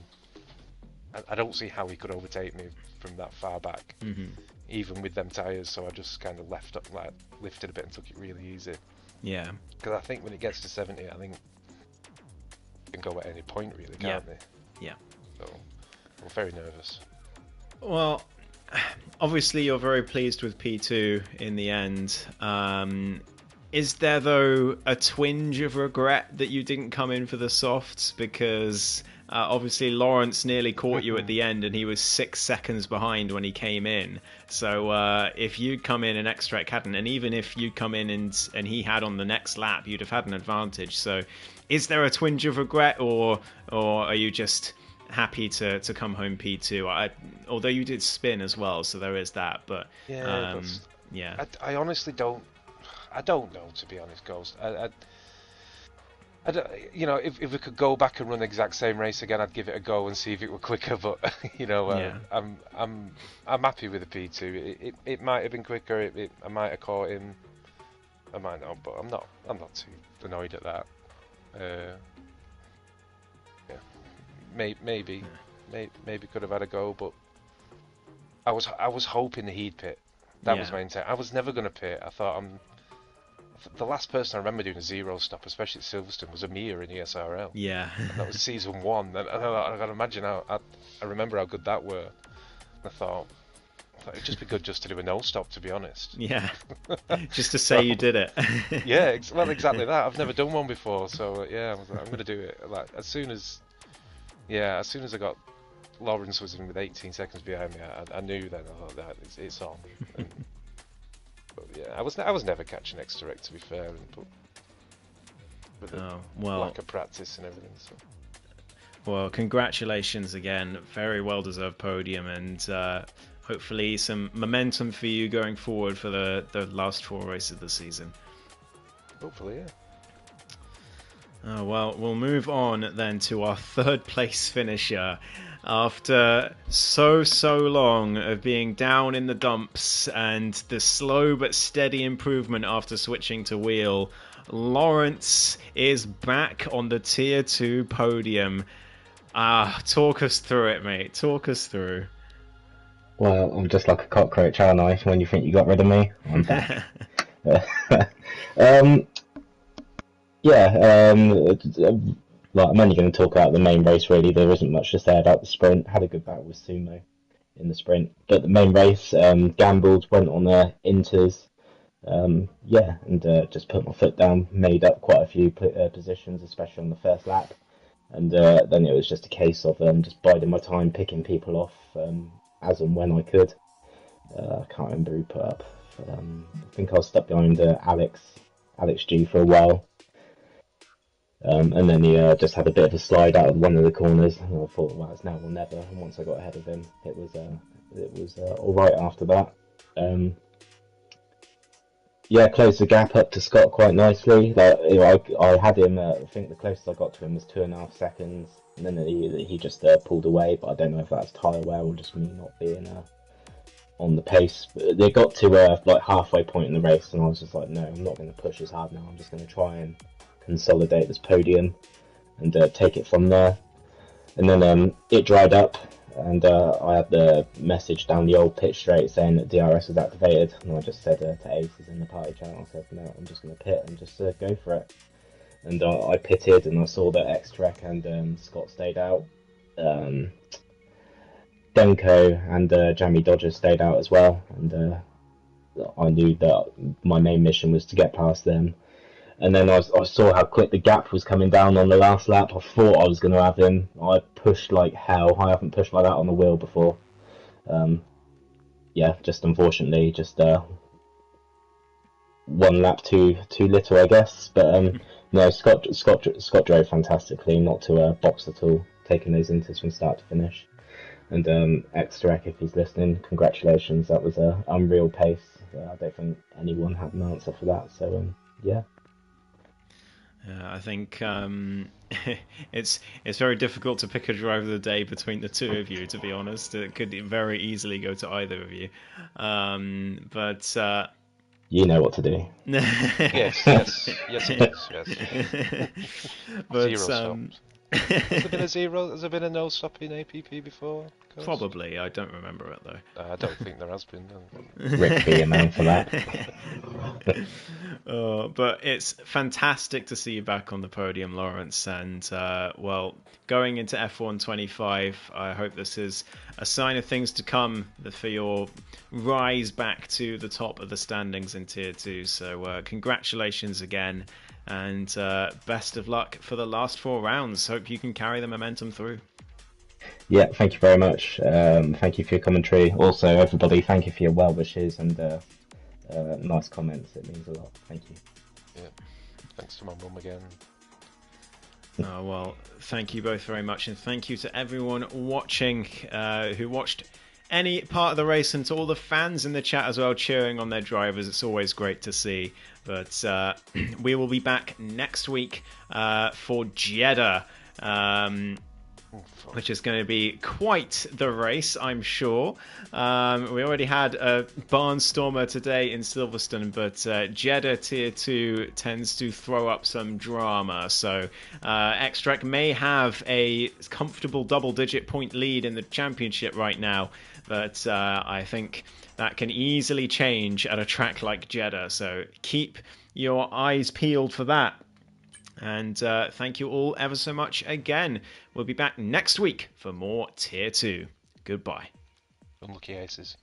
I don't see how he could overtake me from that far back, even with them tyres. So I just kind of lifted a bit and took it really easy. Yeah. Because I think when it gets to 70, I think it can go at any point, really, can't they? Yeah. So I'm very nervous. Well, obviously you're very pleased with P2 in the end. Is there, though, a twinge of regret that you didn't come in for the softs? Because obviously Lawrence nearly caught you at the end, and he was 6 seconds behind when he came in. So if you'd come in and X-Trek hadn't, and even if you'd come in and he had on the next lap, you'd have had an advantage. So is there a twinge of regret, or are you just happy to come home P2? Although you did spin as well, so there is that. But I honestly don't. I don't know, to be honest, Ghost. I don't, if we could go back and run the exact same race again, I'd give it a go and see if it were quicker. But I'm happy with the P2. It might have been quicker. I might have caught him. I might not, but I'm not too annoyed at that. Maybe could have had a go, but I was hoping he'd pit. That was my intent. I was never going to pit. I thought the last person I remember doing a zero stop, especially at Silverstone, was Amir in ESRL. Yeah. And that was season 1. And I can imagine I remember how good that were. I thought it'd just be good just to do a no stop, to be honest. Yeah. Just to say you did it. Yeah, well, exactly that. I've never done one before, so I was like, I'm going to do it. Like, as soon as I got Lawrence was in with 18 seconds behind me, I knew then. I thought that it's on. But I was never catching X-Direct, to be fair, with lack of practice and everything. So. Well, congratulations again. Very well deserved podium, and hopefully some momentum for you going forward for the last 4 races of the season. Hopefully, yeah. Oh, well, we'll move on then to our 3rd place finisher. After so long of being down in the dumps and the slow but steady improvement after switching to wheel, Lawrence is back on the Tier 2 podium. Talk us through it, mate. Talk us through. Well, I'm just like a cockroach, aren't I? When you think you got rid of me, I'm back. I'm only going to talk about the main race, really. There isn't much to say about the sprint. Had a good battle with Sumo in the sprint. But the main race, gambled, went on inters. Just put my foot down, made up quite a few positions, especially on the first lap. And then it was just a case of just biding my time, picking people off as and when I could. I can't remember who put up. I think I was stuck behind Alex G for a while. And then he just had a bit of a slide out of one of the corners, and I thought, well, it's now or never. And once I got ahead of him, it was all right after that. Closed the gap up to Scott quite nicely. I had him. I think the closest I got to him was 2.5 seconds, and then he just pulled away. But I don't know if that's tyre wear or just me not being on the pace. But they got to halfway point in the race, and I was just like, no, I'm not going to push as hard now. I'm just going to try and consolidate this podium. and take it from there. And then it dried up, and I had the message down the old pitch straight saying that DRS was activated, and I just said to Ace in the party channel, I said, no, I'm just going to pit and just go for it. And I pitted, and I saw that X-Trek and Scott stayed out. Denko and Jamie Dodger stayed out as well, and I knew that my main mission was to get past them. And then I saw how quick the gap was coming down on the last lap. I thought I was going to have him. I pushed like hell. I haven't pushed like that on the wheel before. Yeah, just unfortunately, just one lap too little, I guess. But no, Scott drove fantastically, not to box at all, taking those inters from start to finish. And X-Trek, if he's listening, congratulations. That was a unreal pace. I don't think anyone had an answer for that. So yeah. I think it's very difficult to pick a driver of the day between the two of you. To be honest, it could very easily go to either of you. But you know what to do. yes, it is. Yes. But, zero stops. Has there been a zero? Has there been a no stop in APP before? Coast? Probably. I don't remember it though. I don't think there has been. Rick be a man for that. But it's fantastic to see you back on the podium, Lawrence. And well, going into F1 25, I hope this is a sign of things to come for your rise back to the top of the standings in Tier 2. So congratulations again. And best of luck for the last 4 rounds. Hope you can carry the momentum through. Yeah, thank you very much. Thank you for your commentary. Also, everybody, thank you for your well wishes and nice comments. It means a lot. Thank you. Yeah, thanks to my mum again. Well, thank you both very much, and thank you to everyone watching who watched any part of the race, and to all the fans in the chat as well cheering on their drivers. It's always great to see. But we will be back next week for Jeddah, which is going to be quite the race, I'm sure. We already had a barnstormer today in Silverstone, but Jeddah Tier 2 tends to throw up some drama. So X-Trek may have a comfortable double-digit point lead in the championship right now, but I think that can easily change at a track like Jeddah. So keep your eyes peeled for that. And thank you all ever so much again. We'll be back next week for more Tier 2. Goodbye. Unlucky aces.